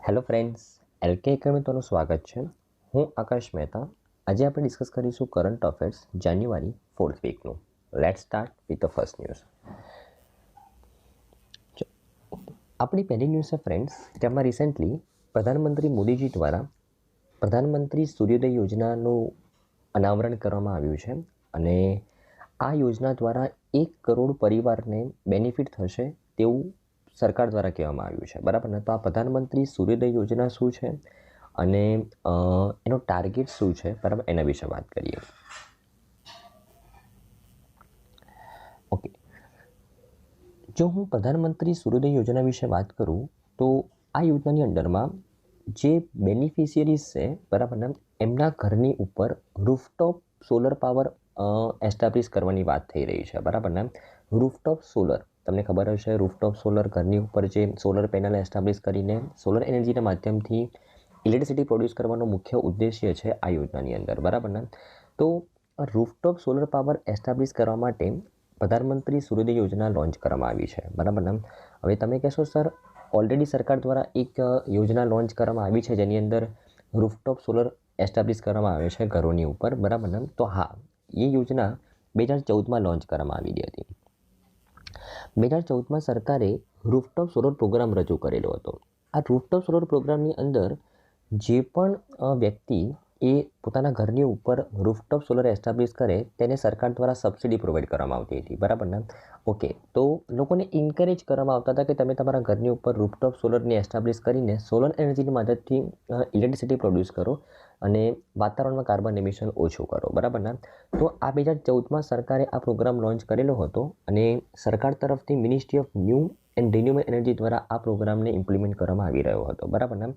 Hello friends, LK એકેડમીમાં સ્વાગત છે. હું આકાશ મહેતા. આજે આપણે ડિસ્કસ કરીશું કરંટ અફેર્સ જાન્યુઆરી 4th વીકનું. Let's start with the first news. આપણી પહેલી ન્યૂઝ છે ફ્રેન્ડ્સ, તેમાં રિસેન્ટલી પ્રધાનમંત્રી મોદીજી દ્વારા પ્રધાનમંત્રી સૂર્યોદય યોજનાનું અનાવરણ કરવામાં આવ્યું છે અને આ યોજના દ્વારા 1 કરોડ પરિવારને બેનિફિટ થશે તેવું સરકાર દ્વારા કહેવામાં આવ્યું છે. બરાબર ને? તો આ પ્રધાનમંત્રી સૂર્યોદય યોજના શું છે અને એનો ટાર્ગેટ શું છે, બરાબર, એના વિશે વાત કરીએ. ઓકે, જો હું પ્રધાનમંત્રી સૂર્યોદય યોજના વિશે વાત કરું તો આ યોજનાની અંડરમાં જે બેનિફિશિયરીઝ છે, બરાબર ને, એમના ઘરની ઉપર રૂફટોપ સોલર પાવર એસ્ટાબ્લિશ કરવાની વાત થઈ રહી છે. બરાબર ને? રૂફટોપ સોલર, તમને ખબર હશે, રૂફટોપ સોલર ઘરની ઉપર જે સોલર પેનલ એસ્ટાબ્લિશ કરીને સોલર એનર્જીના માધ્યમથી ઇલેક્ટ્રિસિટી પ્રોડ્યુસ કરવાનો મુખ્ય ઉદ્દેશ્ય છે આ યોજનાની અંદર. બરાબર ને? તો રૂફટોપ સોલર પાવર એસ્ટાબ્લિશ કરવા માટે પ્રધાનમંત્રી સૂર્યોદય યોજના લોન્ચ કરવામાં આવી છે. બરાબર ને? હવે તમે કહેશો સર, ઓલરેડી સરકાર દ્વારા એક યોજના લોન્ચ કરવામાં આવી છે જેની અંદર રૂફટોપ સોલર એસ્ટાબ્લિશ કરવામાં આવે છે ઘરોની ઉપર. બરાબર ને? તો હા, એ યોજના 2014માં લોન્ચ કરવામાં આવેલી હતી. 2014માં સરકારે રૂફટોપ સોલર પ્રોગ્રામ રજૂ કરેલો હતો. આ રૂફટોપ સોલર પ્રોગ્રામની અંદર જે પણ વ્યક્તિ એ પોતાના ઘરની ઉપર રૂફટોપ સોલર એસ્ટાબ્લિશ કરે તેને સરકાર દ્વારા સબસિડી પ્રોવાઈડ કરવામાં આવતી હતી. બરાબર ને? ઓકે, તો લોકોને ઇન્કરેજ કરવામાં આવતા હતા કે તમે તમારા ઘરની ઉપર રૂફટોપ સોલરની એસ્ટાબ્લિશ કરીને સોલર એનર્જીની મદદથી ઇલેક્ટ્રિસિટી પ્રોડ્યુસ કરો અને વાતાવરણમાં કાર્બન એમિશન ઓછું કરો. બરાબર ને? તો આ 2014માં સરકારે આ પ્રોગ્રામ લોન્ચ કરેલો હતો અને સરકાર તરફથી ministry of new and renewable energy દ્વારા આ પ્રોગ્રામને ઇમ્પ્લિમેન્ટ કરવામાં આવી રહ્યો હતો. બરાબર ને?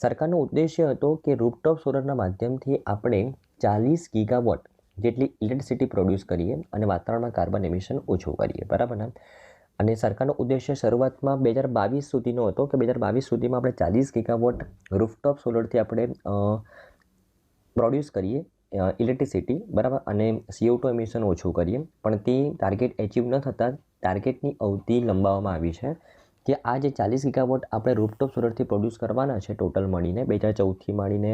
સરકારનો ઉદ્દેશ્ય હતો કે રૂફટોપ સોલરના માધ્યમથી આપણે 40 ગીગાવોટ જેટલી ઇલેક્ટ્રિસિટી પ્રોડ્યુસ કરીએ અને વાતાવરણમાં કાર્બન એમિશન ઓછું કરીએ. બરાબર ને? અને સરકારનો ઉદ્દેશ્ય શરૂઆતમાં 2022 સુધીનો હતો કે 2022 સુધીમાં આપણે 40 ગીગાવોટ રૂફટોપ સોલરથી આપણે પ્રોડ્યુસ કરીએ ઇલેક્ટ્રિસિટી, બરાબર, અને CO2 એમિશન ઓછું કરીએ. પણ તે ટાર્ગેટ એચીવ ન થતાં ટાર્ગેટની અવધિ લંબાવવામાં આવી છે કે આ જે 40 ગીગાવોટ આપણે રૂફટોપ સોલરથી પ્રોડ્યુસ કરવાના છે ટોટલ મળીને 2014થી માંડીને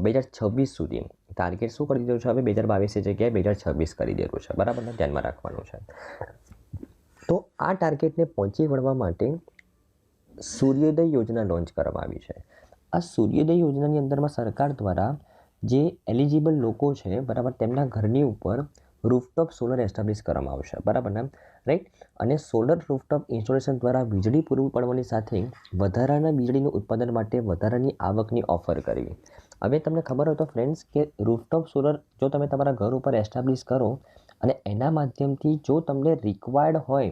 2026 સુધી ટાર્ગેટ શું કરી દીધું છે? હવે 2022ની જગ્યાએ 2026 કરી દીધું છે. બરાબર ને? ધ્યાનમાં રાખવાનું છે. તો આ ટાર્ગેટને પહોંચી વળવા માટે સૂર્યોદય યોજના લોન્ચ કરવામાં આવી છે. આ સૂર્યોદય યોજનાની અંદરમાં સરકાર દ્વારા જે એલિજિબલ લોકો છે, બરાબર, તેમના ઘરની ઉપર રૂફટોપ સોલર એસ્ટાબ્લિશ કરવામાં આવશે. બરાબર ને? રાઈટ? અને સોલર રૂફટોપ ઇન્સ્ટોલેશન દ્વારા વીજળી પૂરી પાડવાની સાથે વધારાના વીજળીનું ઉત્પાદન માટે વધારાની આવકની ઓફર કરવી. હવે તમને ખબર હોય તો ફ્રેન્ડ્સ કે રૂફટોપ સોલર જો તમે તમારા ઘર ઉપર એસ્ટાબ્લિશ કરો અને એના માધ્યમથી જો તમને રિક્વાયર્ડ હોય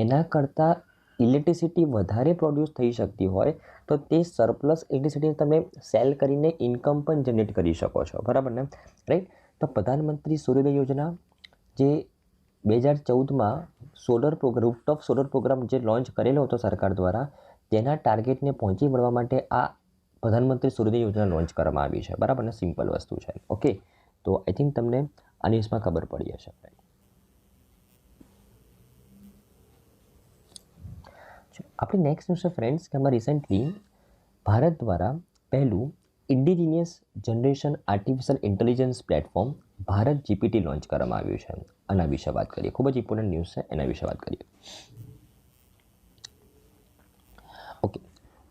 એના કરતાં ઇલેક્ટ્રિસિટી વધારે પ્રોડ્યુસ થઈ શકતી હોય તો તે સરપ્લસ ઇલેક્ટ્રિસિટી તમે સેલ કરીને ઇન્કમ પણ જનરેટ કરી શકો છો. બરાબર ને? રાઈટ? તો પ્રધાનમંત્રી સૂર્યોદય યોજના જે 2014માં રૂફટોપ સોલર પ્રોગ્રામ જે લોન્ચ કરેલો હતો સરકાર દ્વારા, તેના ટાર્ગેટને પહોંચી વળવા માટે આ પ્રધાનમંત્રી સૂર્યોદય યોજના લોન્ચ કરવામાં આવી છે. બરાબર ને? સિમ્પલ વસ્તુ છે. ઓકે, તો આઈ થિંક તમને આ ન્યૂઝમાં ખબર પડી હશે. આપણી નેક્સ્ટ ન્યૂઝ છે ફ્રેન્ડ્સ કે આમાં રિસેન્ટલી ભારત દ્વારા પહેલું indigenous generation artificial intelligence platform Bharat GPT launch કરવામાં આવ્યું છે. આના વિશે વાત કરીએ. ખૂબ જ ઇમ્પોર્ટન્ટ ન્યૂઝ છે, એના વિશે વાત કરીએ. ઓકે,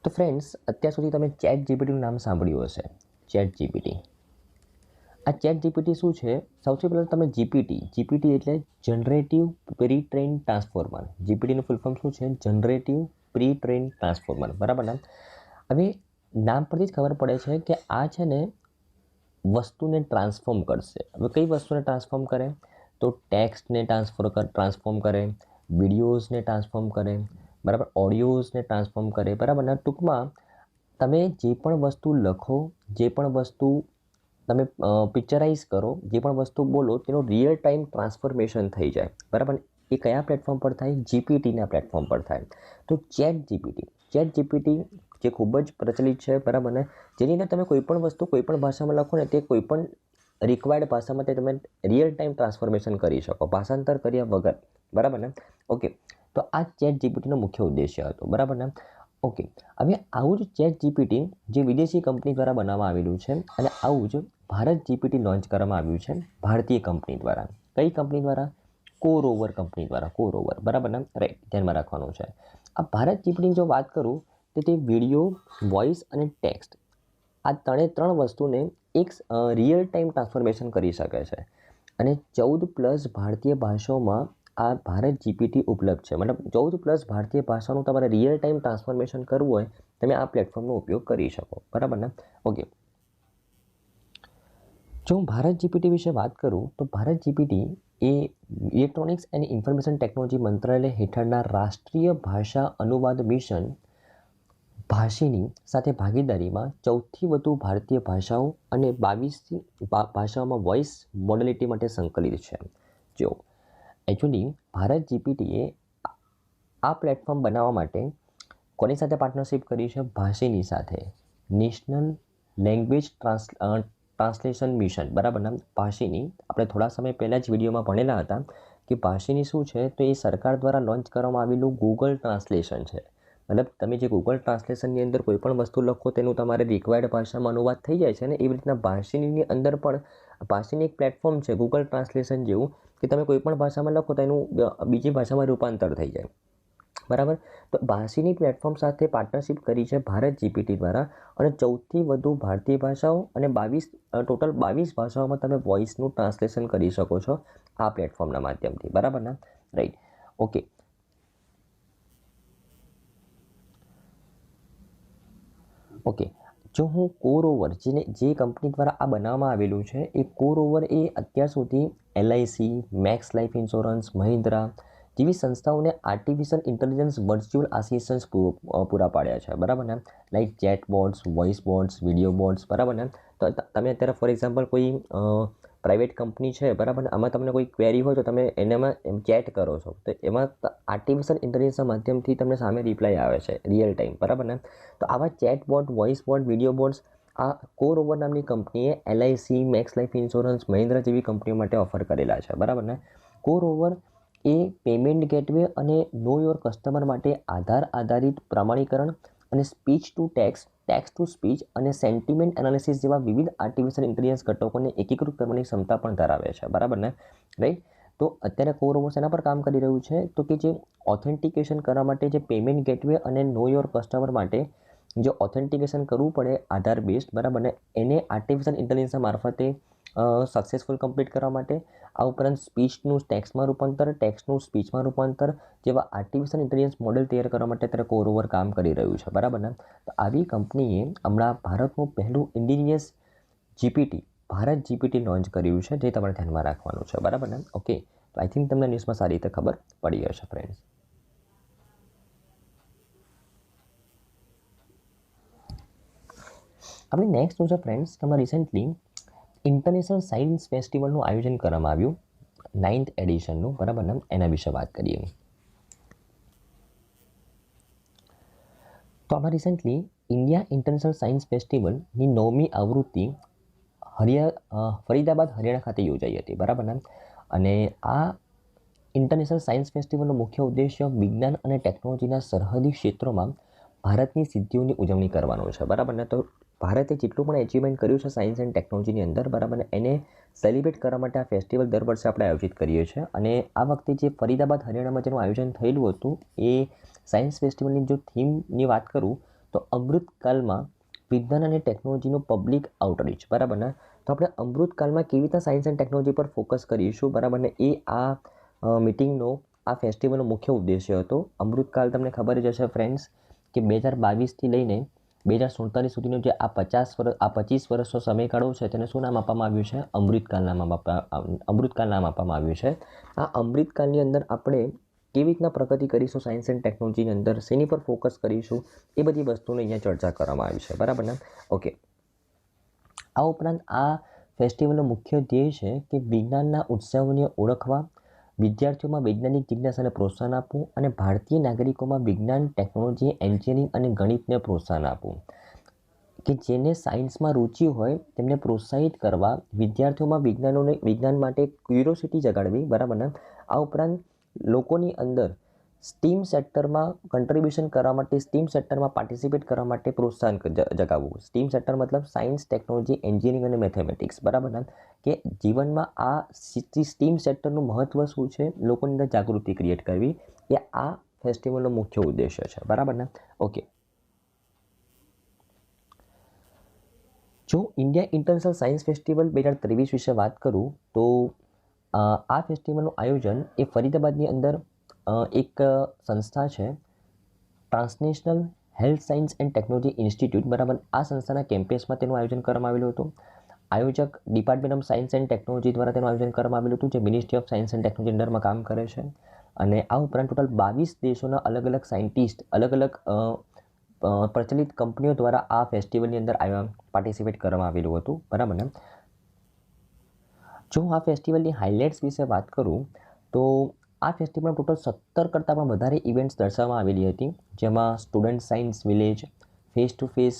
તો ફ્રેન્ડ્સ, અત્યાર સુધી તમે ચેટ જીપીટીનું નામ સાંભળ્યું હશે. Chat GPT. આ ચેટ જીપીટી શું છે? સૌથી પહેલાં તમે જીપીટી એટલે જનરેટિવ પ્રી ટ્રેન ટ્રાન્સફોર્મર. જીપીટીનું ફૂલ ફોર્મ શું છે? Generative pre train transformer. બરાબર ને? હવે નામ પરથી જ ખબર પડે છે કે આ છે ને વસ્તુને ટ્રાન્સફોર્મ કરશે. હવે કઈ વસ્તુને ટ્રાન્સફોર્મ કરે? તો ટેક્સ્ટને ટ્રાન્સફોર્મ કરે, વિડીયોઝને ટ્રાન્સફોર્મ કરે, બરાબર, ઓડિયોઝને ટ્રાન્સફોર્મ કરે. બરાબર ને? ટૂંકમાં તમે જે પણ વસ્તુ લખો, જે પણ વસ્તુ તમે પિક્ચરાઇઝ કરો, જે પણ વસ્તુ બોલો, તેનું રિયલ ટાઈમ ટ્રાન્સફોર્મેશન થઈ જાય. બરાબર? એ કયા પ્લેટફોર્મ પર થાય? જીપીટીના પ્લેટફોર્મ પર થાય. તો ચેટ જીપીટી જે ખૂબ જ પ્રચલિત છે, બરાબર ને, જેની અંદર તમે કોઈ પણ વસ્તુ કોઈ પણ ભાષામાં લખો ને તે કોઈ પણ રિક્વાયર્ડ ભાષામાં તે તમે રિયલ ટાઈમ ટ્રાન્સફોર્મેશન કરી શકો, ભાષાંતર કર્યા વગર. બરાબર ને? ઓકે, તો આ ચેટ જીપીટીનો મુખ્ય ઉદ્દેશ્ય હતો. બરાબર ને? ઓકે, હવે આવું જ ચેટ જીપીટી જે વિદેશી કંપની દ્વારા બનાવવામાં આવેલું છે અને આવું જ ભારત જીપીટી લોન્ચ કરવામાં આવ્યું છે ભારતીય કંપની દ્વારા. કઈ કંપની દ્વારા? કોરોવર કંપની દ્વારા. કોરોવર, બરાબર ને? રાઈટ, ધ્યાનમાં રાખવાનું છે. આ ભારત જીપીટીની જો વાત કરું તો તે વિડીયો, વોઇસ અને ટેક્સ્ટ આ ત્રણ વસ્તુને એક રિયલ ટાઈમ ટ્રાન્સફોર્મેશન કરી શકે છે અને 14+ ભારતીય ભાષાઓમાં આ ભારત જીપીટી ઉપલબ્ધ છે. મતલબ 14+ ભારતીય ભાષાનું તમારે રિયલ ટાઈમ ટ્રાન્સફોર્મેશન કરવું હોય તમે આ પ્લેટફોર્મનો ઉપયોગ કરી શકો, બરાબર ને? ઓકે, જો હું ભારત જીપીટી વિશે વાત કરું તો Bharat GPT A electronics and information technology મંત્રાલય હેઠળના રાષ્ટ્રીય ભાષા અનુવાદ મિશન ભાષીની સાથે ભાગીદારીમાં 14થી વધુ ભારતીય ભાષાઓ અને 22 ભાષાઓમાં વોઇસ મોડેલિટી માટે સંકલિત છે. જો એકચ્યુઅલી ભારત જીપીટીએ આ પ્લેટફોર્મ બનાવવા માટે કોની સાથે પાર્ટનરશિપ કરી છે? ભાષીની સાથે. નેશનલ લેંગ્વેજ ટ્રાન્સલેશન મિશન, બરાબર ને? ભાષીની આપણે થોડા સમય પહેલાં જ વિડીયોમાં ભણેલા હતા કે ભાષીની શું છે, તો એ સરકાર દ્વારા લોન્ચ કરવામાં આવેલું ગૂગલ ટ્રાન્સલેશન છે. મતલબ તમે જે ગૂગલ ટ્રાન્સલેશનની અંદર કોઈ પણ વસ્તુ લખો તેનું તમારે રિક્વાયર્ડ ભાષામાં અનુવાદ થઈ જાય છે ને, એવી રીતના ભાષીની અંદર પણ ભાષીની એક પ્લેટફોર્મ છે ગૂગલ ટ્રાન્સલેશન જેવું કે તમે કોઈ પણ ભાષામાં લખો તો એનું બીજી ભાષામાં રૂપાંતર થઈ જાય, બરાબર? તો ભાષીની પ્લેટફોર્મ સાથે પાર્ટનરશિપ કરી છે ભારત જીપીટી દ્વારા અને 14થી વધુ ભારતીય ભાષાઓ અને ટોટલ 22 ભાષાઓમાં તમે વોઇસનું ટ્રાન્સલેશન કરી શકો છો આ પ્લેટફોર્મના માધ્યમથી, બરાબર ને? Right, okay. ઓકે, જો હું કોરોવર જે કંપની દ્વારા આ બનાવવામાં આવેલું છે એ કોરોવર એ અત્યાર સુધી LIC, Max Life insurance, Mahindra જેવી સંસ્થાઓને આર્ટિફિશિયલ ઇન્ટેલિજન્સ વર્ચ્યુઅલ આસિસ્ટન્ટ્સ પૂરા પાડ્યા છે, બરાબર ને? Like chat boats, voice boats, video boats, બરાબર ને? તો તમે અત્યારે ફોર એક્ઝામ્પલ કોઈ પ્રાઇવેટ કંપની છે, બરાબર ને? આમાં તમને કોઈ ક્વેરી હોય તો તમે એનામાં ચેટ કરો છો તો એમાં આર્ટિફિશિયલ ઇન્ટેલિજન્સના માધ્યમથી તમને સામે રિપ્લાય આવે છે રિયલ ટાઈમ, બરાબર ને? તો આવા chat bot, voice bot, video bots આ કોરોવર નામની કંપનીએ LIC, Max Life insurance, Mahindra જેવી કંપનીઓ માટે ઓફર કરેલા છે, બરાબર ને? કોરોવર એ પેમેન્ટ ગેટવે અને નો યોર કસ્ટમર માટે આધારિત પ્રમાણીકરણ અને speech to text, text to speech અને સેન્ટિમેન્ટ એનાલિસિસ જેવા વિવિધ આર્ટિફિશિયલ ઇન્ટેલિજન્સ ઘટકોને એકીકૃત કરવાની ક્ષમતા પણ ધરાવે છે, બરાબર ને? રાઈટ, તો અત્યારે કોરોવર શેના પર કામ કરી રહ્યું છે તો કે જે ઓથેન્ટિકેશન કરવા માટે જે પેમેન્ટ ગેટવે અને નો યોર કસ્ટમર માટે જે ઓથેન્ટિકેશન કરવું પડે આધાર બેઝડ, બરાબર ને? એને આર્ટિફિશિયલ ઇન્ટેલિજન્સના મારફતે સક્સેસફુલ કમ્પ્લીટ કરવા માટે આ ઉપરાંત સ્પીચનું ટેક્સ્ટમાં રૂપાંતર, ટેક્સ્ટનું સ્પીચમાં રૂપાંતર જેવા આર્ટિફિશિયલ ઇન્ટેલિજન્સ મોડેલ તૈયાર કરવા માટે અત્યારે કોરોવર કામ કરી રહ્યું છે, બરાબર ને? તો આવી કંપનીએ હમણાં ભારતનું પહેલું indigenous GPT Bharat GPT launch કર્યું છે જે તમારે ધ્યાનમાં રાખવાનું છે, બરાબર ને? ઓકે, તો આઈ થિંક તમને ન્યૂઝમાં સારી રીતે ખબર પડી હશે ફ્રેન્ડ્સ. આપણે નેક્સ્ટ ન્યૂઝ છે ફ્રેન્ડ્સ, તમે રિસેન્ટલી ઇન્ટરનેશનલ સાયન્સ ફેસ્ટિવલનું આયોજન કરવામાં આવ્યું 9th એડિશનનું, બરાબર ને? એના વિશે વાત કરીએ. તો આમાં રિસેન્ટલી ઇન્ડિયા ઇન્ટરનેશનલ સાયન્સ ફેસ્ટિવલની 9મી આવૃત્તિ ફરીદાબાદ, હરિયાણા ખાતે યોજાઈ હતી, બરાબર ને? અને આ ઇન્ટરનેશનલ સાયન્સ ફેસ્ટિવલનો મુખ્ય ઉદ્દેશ્ય વિજ્ઞાન અને ટેકનોલોજીના સરહદી ક્ષેત્રોમાં ભારતની સિદ્ધિઓની ઉજવણી કરવાનો છે, બરાબર ને? તો ભારતે જેટલું પણ એચિવમેન્ટ કર્યું છે સાયન્સ એન્ડ ટેકનોલોજીની અંદર, બરાબર ને? એને સેલિબ્રેટ કરવા માટે આ ફેસ્ટિવલ દર વર્ષે આપણે આયોજિત કરીએ છીએ અને આ વખતે જે ફરીદાબાદ, હરિયાણામાં જેનું આયોજન થયેલું હતું એ સાયન્સ ફેસ્ટિવલની જો થીમની વાત કરું તો અમૃતકાલમાં વિજ્ઞાન અને ટેકનોલોજીનું પબ્લિક આઉટરીચ, બરાબર ને? તો આપણે અમૃતકાલમાં કેવી રીતે સાયન્સ એન્ડ ટેકનોલોજી પર ફોકસ કરીશું, બરાબર ને? એ આ મિટિંગનો, આ ફેસ્ટિવલનો મુખ્ય ઉદ્દેશ્ય હતો. અમૃતકાલ તમને ખબર જ હશે ફ્રેન્ડ્સ કે 2022થી લઈને 2047 સુધીનો જે આ 25 વર્ષનો સમયગાળો છે તેને શું નામ આપવામાં આવ્યું છે? અમૃતકાલ નામ આપવામાં આવ્યું છે. આ અમૃતકાલની અંદર આપણે કેવી રીતના પ્રગતિ કરીશું સાયન્સ એન્ડ ટેકનોલોજીની અંદર, શેની પર ફોકસ કરીશું, એ બધી વસ્તુની અહીંયા ચર્ચા કરવામાં આવી છે, બરાબર ને? ઓકે, આ ઉપરાંત આ ફેસ્ટિવલનો મુખ્ય ધ્યેય છે કે વિજ્ઞાનના ઉત્સવને ઓળખવા, વિદ્યાર્થીઓમાં વૈજ્ઞાનિક જિજ્ઞાસાને પ્રોત્સાહન આપવું અને ભારતીય નાગરિકોમાં વિજ્ઞાન, ટેકનોલોજી, એન્જિનિયરિંગ અને ગણિતને પ્રોત્સાહન આપવું. કે જેને સાયન્સમાં રુચિ હોય તેમને પ્રોત્સાહિત કરવા, વિદ્યાર્થીઓમાં વિજ્ઞાન માટે ક્યુરિયોસિટી જગાડવી, બરાબર ને? આ ઉપરાંત લોકોની અંદર સ્ટીમ સેક્ટરમાં કન્ટ્રીબ્યુશન કરવા માટે, સ્ટીમ સેક્ટરમાં પાર્ટિસિપેટ કરવા માટે પ્રોત્સાહન જગાવવું. સ્ટીમ સેક્ટર મતલબ સાયન્સ, ટેકનોલોજી, એન્જિનિયરિંગ અને મેથેમેટિક્સ, બરાબર ને? કે જીવનમાં આ સ્ટીમ સેક્ટરનું મહત્ત્વ શું છે, લોકોની અંદર જાગૃતિ ક્રિએટ કરવી, એ આ ફેસ્ટિવલનો મુખ્ય ઉદ્દેશ્ય છે, બરાબર ને? ઓકે. જો ઇન્ડિયા ઇન્ટરનેશનલ સાયન્સ ફેસ્ટિવલ 2023 વિશે વાત કરું તો આ ફેસ્ટિવલનું આયોજન એ ફરીદાબાદની અંદર એક સંસ્થા છે, transnational health science and technology institute, બરાબર? આ સંસ્થાના કેમ્પસમાં તેનું આયોજન કરવામાં આવેલું હતું. આયોજક department of science and technology દ્વારા તેનું આયોજન કરવામાં આવેલું હતું, જે ministry of science and technology અંડરમાં કામ કરે છે. અને આ ઉપરાંત ટોટલ 22 દેશોના અલગ અલગ સાયન્ટિસ્ટ, અલગ અલગ પ્રચલિત કંપનીઓ દ્વારા આ ફેસ્ટિવલની અંદર પાર્ટિસિપેટ કરવામાં આવેલું હતું, બરાબર ને? જો આ ફેસ્ટિવલની હાઇલાઇટ્સ વિશે વાત કરું તો આ ફેસ્ટિવલમાં ટોટલ 17 કરતાં પણ વધારે ઇવેન્ટ્સ દર્શાવવામાં આવેલી હતી, જેમાં student science village, face to face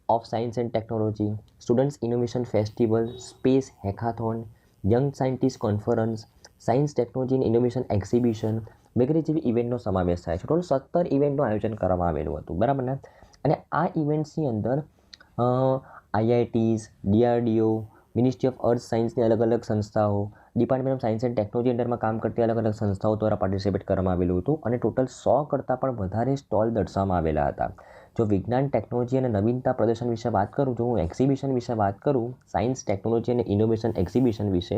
of science and technology, students innovation festival, space hackathon, young scientist conference, science technology and innovation exhibition વગેરે જેવી ઇવેન્ટનો સમાવેશ થાય છે. ટોટલ 17 ઇવેન્ટનું આયોજન કરવામાં આવેલું હતું, બરાબર ને? અને આ ઇવેન્ટ્સની અંદર IITs, DRDO, ministry of earth સાયન્સની અલગ અલગ સંસ્થાઓ, department of science and technology અંડરમાં કામ કરતી અલગ અલગ સંસ્થાઓ દ્વારા પાર્ટિસિપેટ કરવામાં આવેલું હતું. અને ટોટલ 100 કરતાં પણ વધારે સ્ટોલ દર્શાવવામાં આવેલા હતા. જો વિજ્ઞાન, ટેકનોલોજી અને નવીનતા પ્રદર્શન વિશે વાત કરું, જો હું એક્ઝિબિશન વિશે વાત કરું, સાયન્સ, ટેકનોલોજી અને ઇનોવેશન એક્ઝિબિશન વિશે,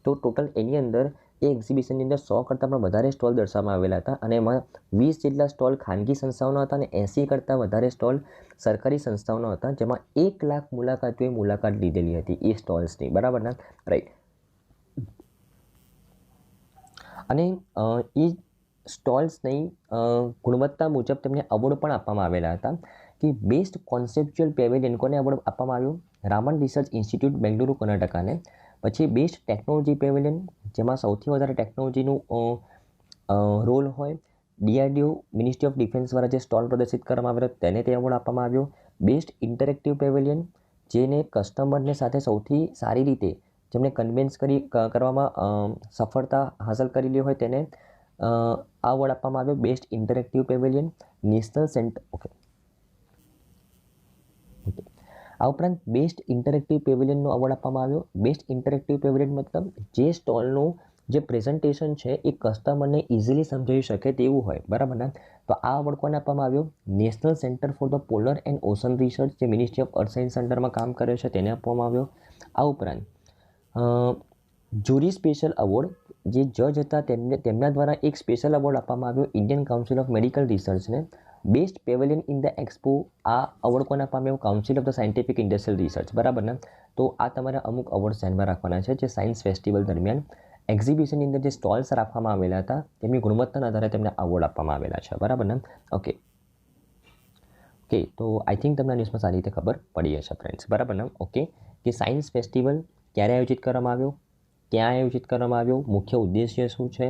તો ટોટલ એની અંદર એ એક્ઝિબિશનની અંદર 100 કરતાં પણ વધારે સ્ટોલ દર્શાવવામાં આવેલા હતા. અને એમાં 20 જેટલા સ્ટોલ ખાનગી સંસ્થાઓના હતા અને 80 કરતાં વધારે સ્ટોલ સરકારી સંસ્થાઓના હતા, જેમાં 1 લાખ મુલાકાતીઓએ મુલાકાત લીધેલી હતી એ સ્ટોલ્સની, બરાબર ને? રાઈટ. અને એ સ્ટોલ્સની ગુણવત્તા મુજબ તેમને એવોર્ડ પણ આપવામાં આવેલા હતા. કે બેસ્ટ કોન્સેપ્ચ્યુઅલ પેવેલિયન કોને એવોર્ડ આપવામાં આવ્યું? રામન રિસર્ચ ઇન્સ્ટિટ્યૂટ, બેંગલુરુ, કર્ણાટકાને. પછી બેસ્ટ ટેકનોલોજી પેવેલિયન, જેમાં સૌથી વધારે ટેકનોલોજીનું રોલ હોય, DRDO, મિનિસ્ટ્રી ઓફ ડિફેન્સ દ્વારા જે સ્ટોલ પ્રદર્શિત કરવામાં આવેલો તેને તે એવોર્ડ આપવામાં આવ્યો. બેસ્ટ ઇન્ટરેક્ટિવ પેવેલિયન, જેને કસ્ટમરને સાથે સૌથી સારી રીતે જેમને કન્વિન્સ કરવામાં સફળતા હાંસલ કરેલી હોય તેને આ એવોર્ડ આપવામાં આવ્યો, best interactive pavilion. National centre, okay. આ ઉપરાંત બેસ્ટ ઇન્ટરેક્ટિવ પેવેલિયનનો એવોર્ડ આપવામાં આવ્યો. બેસ્ટ ઇન્ટરેક્ટિવ પેવેલિયન મતલબ જે સ્ટોલનું જે પ્રેઝન્ટેશન છે એ કસ્ટમરને ઇઝીલી સમજાવી શકે તેવું હોય, બરાબર ને? તો આ એવોર્ડ કોને આપવામાં આવ્યો? National centre for the polar and ocean research, જે મિનિસ્ટ્રી ઓફ અર્થ સાયન્સ અંડરમાં કામ કરે છે, તેને આપવામાં આવ્યો. આ ઉપરાંત જ્યુરી સ્પેશિયલ એવોર્ડ, જે જજ હતા તેમના દ્વારા એક સ્પેશિયલ એવોર્ડ આપવામાં આવ્યો ઇન્ડિયન કાઉન્સિલ ઓફ મેડિકલ રિસર્ચને. Best pavilion in the expo, આ એવોર્ડ કોને આપવામાં આવ્યો? Council of the scientific industrial research, બરાબર ને? તો આ તમારે અમુક એવોર્ડ ધ્યાનમાં રાખવાના છે, જે સાયન્સ ફેસ્ટિવલ દરમિયાન એક્ઝિબિશનની અંદર જે સ્ટોલ્સ રાખવામાં આવેલા હતા તેમની ગુણવત્તાના આધારે તેમને એવોર્ડ આપવામાં આવેલા છે, બરાબર ને? ઓકે. તો આઈ થિંક તમને ન્યૂઝમાં સારી રીતે ખબર પડી હશે ફ્રેન્ડ્સ, બરાબર ને? ઓકે. કે સાયન્સ ફેસ્ટિવલ ક્યારે આયોજિત કરવામાં આવ્યો, ક્યાં આયોજિત કરવામાં આવ્યો, મુખ્ય ઉદ્દેશ્ય શું છે,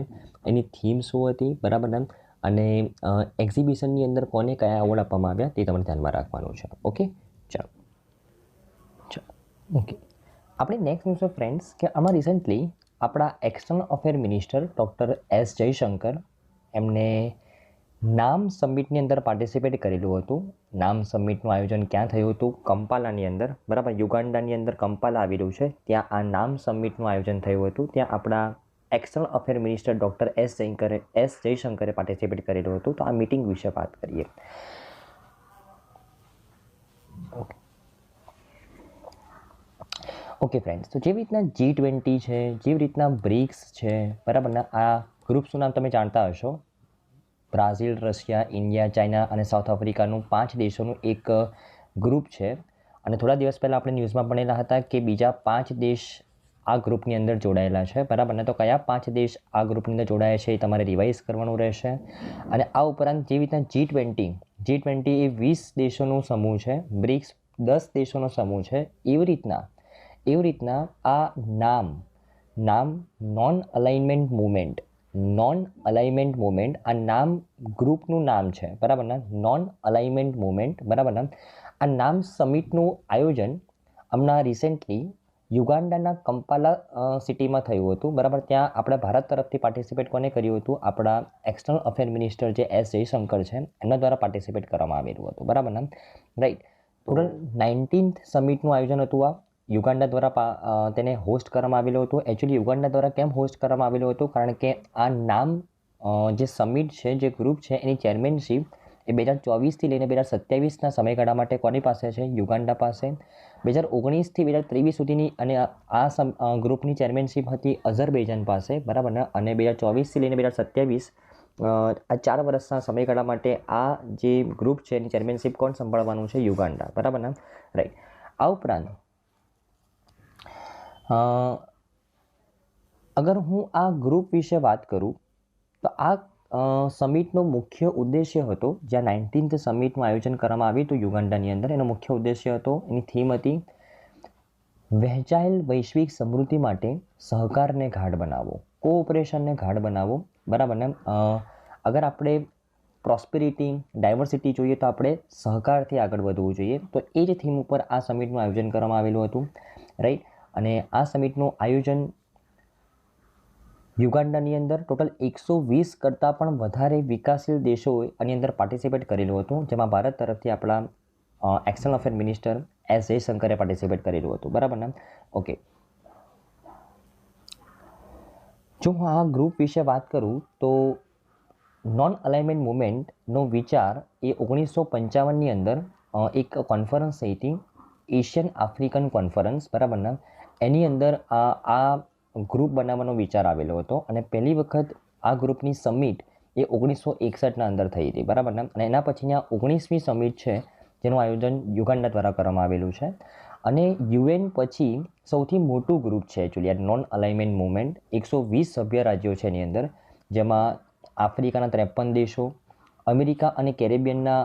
એની થીમ શું હતી, બરાબર ને? અને એક્ઝિબિશનની અંદર કોને કયા એવોર્ડ આપવામાં આવ્યા તે તમારે ધ્યાનમાં રાખવાનું છે. ઓકે, ચાલો. ઓકે, આપણે નેક્સ્ટ ન્યૂઝ ફ્રેન્ડ્સ કે આમાં રિસન્ટલી આપણા external affair minister doctor S. Jaishankar એમને નામ સમિટની અંદર પાર્ટિસિપેટ કરેલું હતું. નામ સમિટનું આયોજન ક્યાં થયું હતું? કંપાલાની અંદર, બરાબર? યુગાન્ડાની અંદર કંપાલા આવેલું છે, ત્યાં આ નામ સમિટનું આયોજન થયું હતું. ત્યાં આપણા external affair minister doctor S. જયશંકરે પાર્ટિસિપેટ કરેલું હતું. તો આ મીટિંગ વિશે વાત કરીએ. ઓકે ફ્રેન્ડ્સ, તો જેવી રીતના G20 છે, જેવી રીતના બ્રિક્સ છે, બરાબર ને? આ ગ્રુપ્સનું નામ તમે જાણતા હશો. બ્રાઝિલ, રશિયા, ઇન્ડિયા, ચાઇના અને સાઉથ આફ્રિકાનું 5 દેશોનું એક ગ્રુપ છે. અને થોડા દિવસ પહેલાં આપણે ન્યૂઝમાં ભણેલા હતા કે બીજા 5 દેશ આ ગ્રુપની અંદર જોડાયેલા છે, બરાબર ને? તો કયા 5 દેશ આ ગ્રુપની અંદર જોડાયા છે એ તમારે રિવાઇઝ કરવાનું રહેશે. અને આ ઉપરાંત જેવી રીતના G20 એ 20 દેશોનો સમૂહ છે, બ્રિક્સ 10 દેશોનો સમૂહ છે. એવી રીતના આ નામ નોન અલાઇનમેન્ટ મુવમેન્ટ, આ નામ ગ્રુપનું નામ છે, બરાબર ને? નોન અલાઇનમેન્ટ મુવમેન્ટ, બરાબર ને? આ નામ સમિટનું આયોજન હમણાં રિસેન્ટલી યુગાન્ડાના કંપાલા સિટીમાં થયું હતું, બરાબર. ત્યાં આપણે ભારત તરફથી પાર્ટિસિપેટ કોને કર્યું હતું? આપણા એક્સટર્નલ અફેર મિનિસ્ટર જે એસ જયશંકર છે એમના દ્વારા પાર્ટિસિપેટ કરવામાં આવેલું હતું, બરાબર ને, રાઈટ. ટોટલ 19th સમિટનું આયોજન હતું આ યુગાન્ડા દ્વારા તેને હોસ્ટ કરવામાં આવેલું હતું. એકચ્યુઅલી યુગાન્ડા દ્વારા કેમ હોસ્ટ કરવામાં આવેલું હતું? કારણ કે આ નામ જે સમિટ છે, જે ગ્રુપ છે, એની ચેરમેનશીપ એ 2024થી લઈને 2027ના સમયગાળા માટે કોની પાસે છે? યુગાન્ડા પાસે. 2019થી 2023 સુધીની અને આ ગ્રુપની ચેરમેનશીપ હતી અઝરબૈજાન પાસે, બરાબર ને. અને 2024થી લઈને 2027 આ 4 વર્ષના સમયગાળા માટે આ જે ગ્રુપ છે એની ચેરમેનશીપ કોણ સંભાળવાનું છે? યુગાન્ડા, બરાબર ને, રાઈટ. આ ઉપરાંત અગર હું આ ગ્રુપ વિશે વાત કરું તો આ સમિટનો મુખ્ય ઉદ્દેશ્ય હતો, જ્યાં 19th સમિટનું આયોજન કરવામાં આવ્યું હતું યુગાન્ડાની અંદર, એનો મુખ્ય ઉદ્દેશ્ય હતો, એની થીમ હતી વહેંચાયેલ વૈશ્વિક સમૃદ્ધિ માટે સહકારને ગાઢ બનાવવો, કોઓપરેશનને ગાઢ બનાવવો, બરાબર ને. અગર આપણે પ્રોસ્પેરિટી, ડાયવર્સિટી જોઈએ તો આપણે સહકારથી આગળ વધવું જોઈએ. તો એ જ થીમ ઉપર આ સમિટનું આયોજન કરવામાં આવેલું હતું, રાઈટ. અને આ સમિટનું આયોજન યુગાન્ડાની અંદર ટોટલ 120 કરતાં પણ વધારે વિકાસશીલ દેશોએ આની અંદર પાર્ટિસિપેટ કરેલું હતું, જેમાં ભારત તરફથી આપણા એક્સટર્નલ અફેર મિનિસ્ટર એસ જયશંકરે પાર્ટિસિપેટ કરેલું હતું, બરાબર ને, ઓકે. જો હું આ ગ્રુપ વિશે વાત કરું તો નોન અલાઇનમેન્ટ મુવમેન્ટનો વિચાર એ 1955ની અંદર એક કોન્ફરન્સ થઈ હતી, એશિયન આફ્રિકન કોન્ફરન્સ, બરાબર ને. એની અંદર આ ગ્રુપ બનાવવાનો વિચાર આવેલો હતો અને પહેલી વખત આ ગ્રુપની સમિટ એ 1961ના અંદર થઈ હતી, બરાબર ને. અને એના પછીની આ 19મી સમિટ છે જેનું આયોજન યુગાન્ડા દ્વારા કરવામાં આવેલું છે. અને યુએન પછી સૌથી મોટું ગ્રુપ છે એકચ્યુઅલી આ નોન અલાઇનમેન્ટ મુવમેન્ટ. 120 સભ્ય રાજ્યો છે એની અંદર, જેમાં આફ્રિકાના 53 દેશો, અમેરિકા અને કેરેબિયનના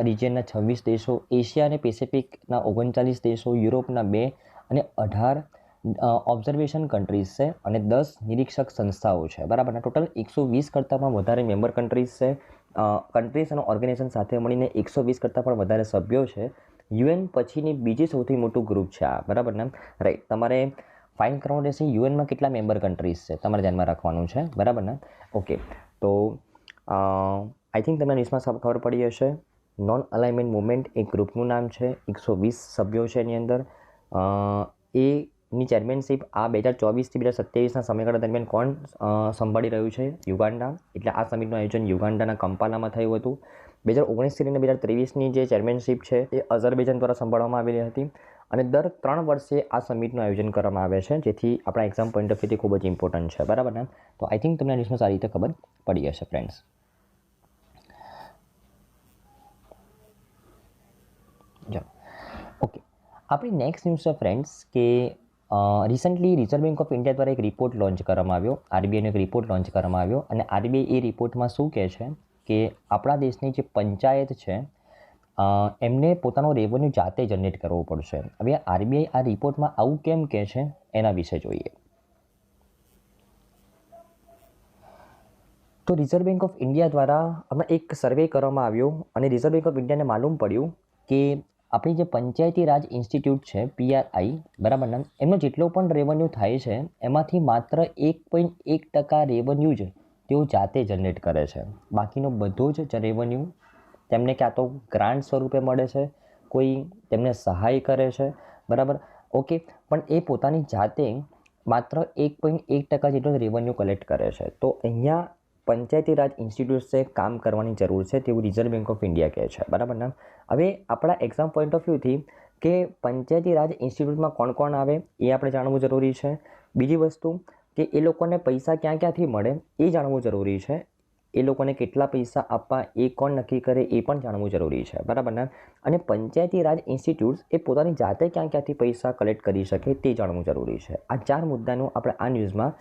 રિજિયનના 26 દેશો, એશિયા અને પેસિફિકના 39 દેશો, યુરોપના 2 અને 18 ઓબ્ઝર્વેશન કન્ટ્રીઝ છે અને 10 નિરીક્ષક સંસ્થાઓ છે, બરાબર. ટોટલ 120 કરતાં પણ વધારે મેમ્બર કન્ટ્રીઝ છે. કન્ટ્રીઝ અને ઓર્ગેનાઇઝેશન સાથે મળીને 120 કરતાં પણ વધારે સભ્યો છે. યુએન પછીની બીજી સૌથી મોટું ગ્રુપ છે આ, બરાબર ને, રાઈટ. તમારે ફાઇન કરવાનું રહેશે યુએનમાં કેટલા મેમ્બર કન્ટ્રીઝ છે, તમારે ધ્યાનમાં રાખવાનું છે, બરાબર ને, ઓકે. તો આઈ થિંક તમને ન્યૂઝમાં ખબર પડી હશે. નોન અલાઇનમેન્ટ મુવમેન્ટ એક ગ્રુપનું નામ છે, 120 સભ્યો છે એની અંદર. એની ચેરમેનશીપ આ 2024થી 2027ના સમયગાળા દરમિયાન કોણ સંભાળી રહ્યું છે? યુગાન્ડા. એટલે આ સમિટનું આયોજન યુગાન્ડાના કંપાલામાં થયું હતું. 2019થી લઈને 2023ની જે ચેરમેનશીપ છે એ અઝરબૈજાન દ્વારા સંભાળવામાં આવેલી હતી. અને દર 3 વર્ષે આ સમિટનું આયોજન કરવામાં આવે છે, જેથી આપણા એક્ઝામ પોઈન્ટ ઓફ વ્યૂથી ખૂબ જ ઇમ્પોર્ટન્ટ છે, બરાબર ને. તો આઈ થિંક તમને ન્યૂઝમાં સારી રીતે ખબર પડી હશે ફ્રેન્ડ્સ. ચાલો, ઓકે. આપણી નેક્સ્ટ ન્યૂઝ છે ફ્રેન્ડ્સ કે recently reserve bank of India દ્વારા એક રિપોર્ટ લોન્ચ કરવામાં આવ્યો, આરબીઆઈનો એક રિપોર્ટ લોન્ચ કરવામાં આવ્યો. અને આરબીઆઈ એ રિપોર્ટમાં શું કહે છે કે આપણા દેશની જે પંચાયત છે એમને પોતાનો રેવન્યુ જાતે જનરેટ કરવો પડશે. હવે આરબીઆઈ આ રિપોર્ટમાં આવું કેમ કહે છે એના વિશે જોઈએ. તો રિઝર્વ બેંક ઓફ ઇન્ડિયા દ્વારા હમણાં એક સર્વે કરવામાં આવ્યો અને રિઝર્વ બેંક ઓફ ઇન્ડિયાને માલુમ પડ્યું કે આપણી જે પંચાયતી રાજ ઇન્સ્ટિટ્યૂટ છે પીઆરઆઈ, બરાબર ને, એમનો જેટલો પણ રેવન્યુ થાય છે એમાંથી માત્ર 1.1% રેવન્યુ જ તેઓ જાતે જનરેટ કરે છે. બાકીનો બધો જ રેવન્યુ તેમને ક્યાં તો ગ્રાન્ટ સ્વરૂપે મળે છે, કોઈ તેમને સહાય કરે છે, બરાબર, ઓકે. પણ એ પોતાની જાતે માત્ર 1.1% જેટલો રેવન્યુ કલેક્ટ કરે છે. તો અહીંયા પંચાયતી રાજ ઇન્સ્ટિટ્યૂટ્સે કામ કરવાની જરૂર છે તેવું રિઝર્વ બેંક ઓફ ઇન્ડિયા કહે છે, બરાબર ને. હવે આપણા એક્ઝામ પોઈન્ટ ઓફ વ્યૂથી કે પંચાયતી રાજ ઇન્સ્ટિટ્યૂટમાં કોણ કોણ આવે એ આપણે જાણવું જરૂરી છે. બીજી વસ્તુ કે એ લોકોને પૈસા ક્યાંથી મળે એ જાણવું જરૂરી છે. એ લોકોને કેટલા પૈસા આપવા એ કોણ નક્કી કરે એ પણ જાણવું જરૂરી છે, બરાબર ને. અને પંચાયતી રાજ ઇન્સ્ટિટ્યૂટ્સ એ પોતાની જાતે ક્યાંથી પૈસા કલેક્ટ કરી શકે તે જાણવું જરૂરી છે. આ 4 મુદ્દાનું આપણે આ ન્યૂઝમાં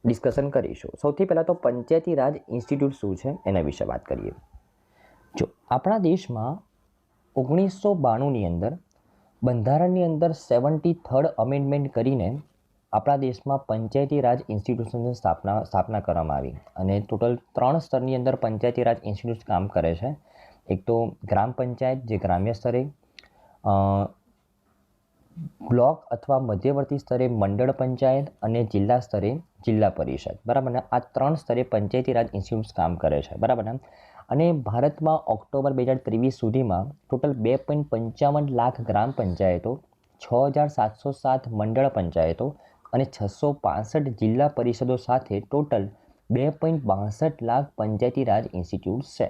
ડિસ્કશન કરીશું. સૌથી પહેલાં તો પંચાયતી રાજ ઇન્સ્ટિટ્યૂટ શું છે એના વિશે વાત કરીએ. જો આપણા દેશમાં 1992ની અંદર બંધારણની અંદર 73rd અમેન્ડમેન્ટ કરીને આપણા દેશમાં પંચાયતી રાજ ઇન્સ્ટિટ્યૂશનની સ્થાપના કરવામાં આવી. અને ટોટલ 3 સ્તરની અંદર પંચાયતી રાજ ઇન્સ્ટિટ્યૂટ કામ કરે છે. એક તો ગ્રામ પંચાયત જે ગ્રામ્ય સ્તરે, બ્લોક અથવા મધ્યવર્તી સ્તરે મંડળ પંચાયત અને જિલ્લા સ્તરે જિલ્લા પરિષદ, બરાબર ને. આ 3 સ્તરે પંચાયતી રાજ ઇન્સ્ટિટ્યૂટ્સ કામ કરે છે, બરાબર ને. અને ભારતમાં ઓક્ટોબર 2023 સુધીમાં ટોટલ 2.55 લાખ ગ્રામ પંચાયતો, 6,707 મંડળ પંચાયતો અને 665 જિલ્લા પરિષદો સાથે ટોટલ 2.62 લાખ પંચાયતી રાજ ઇન્સ્ટિટ્યૂટ્સ છે,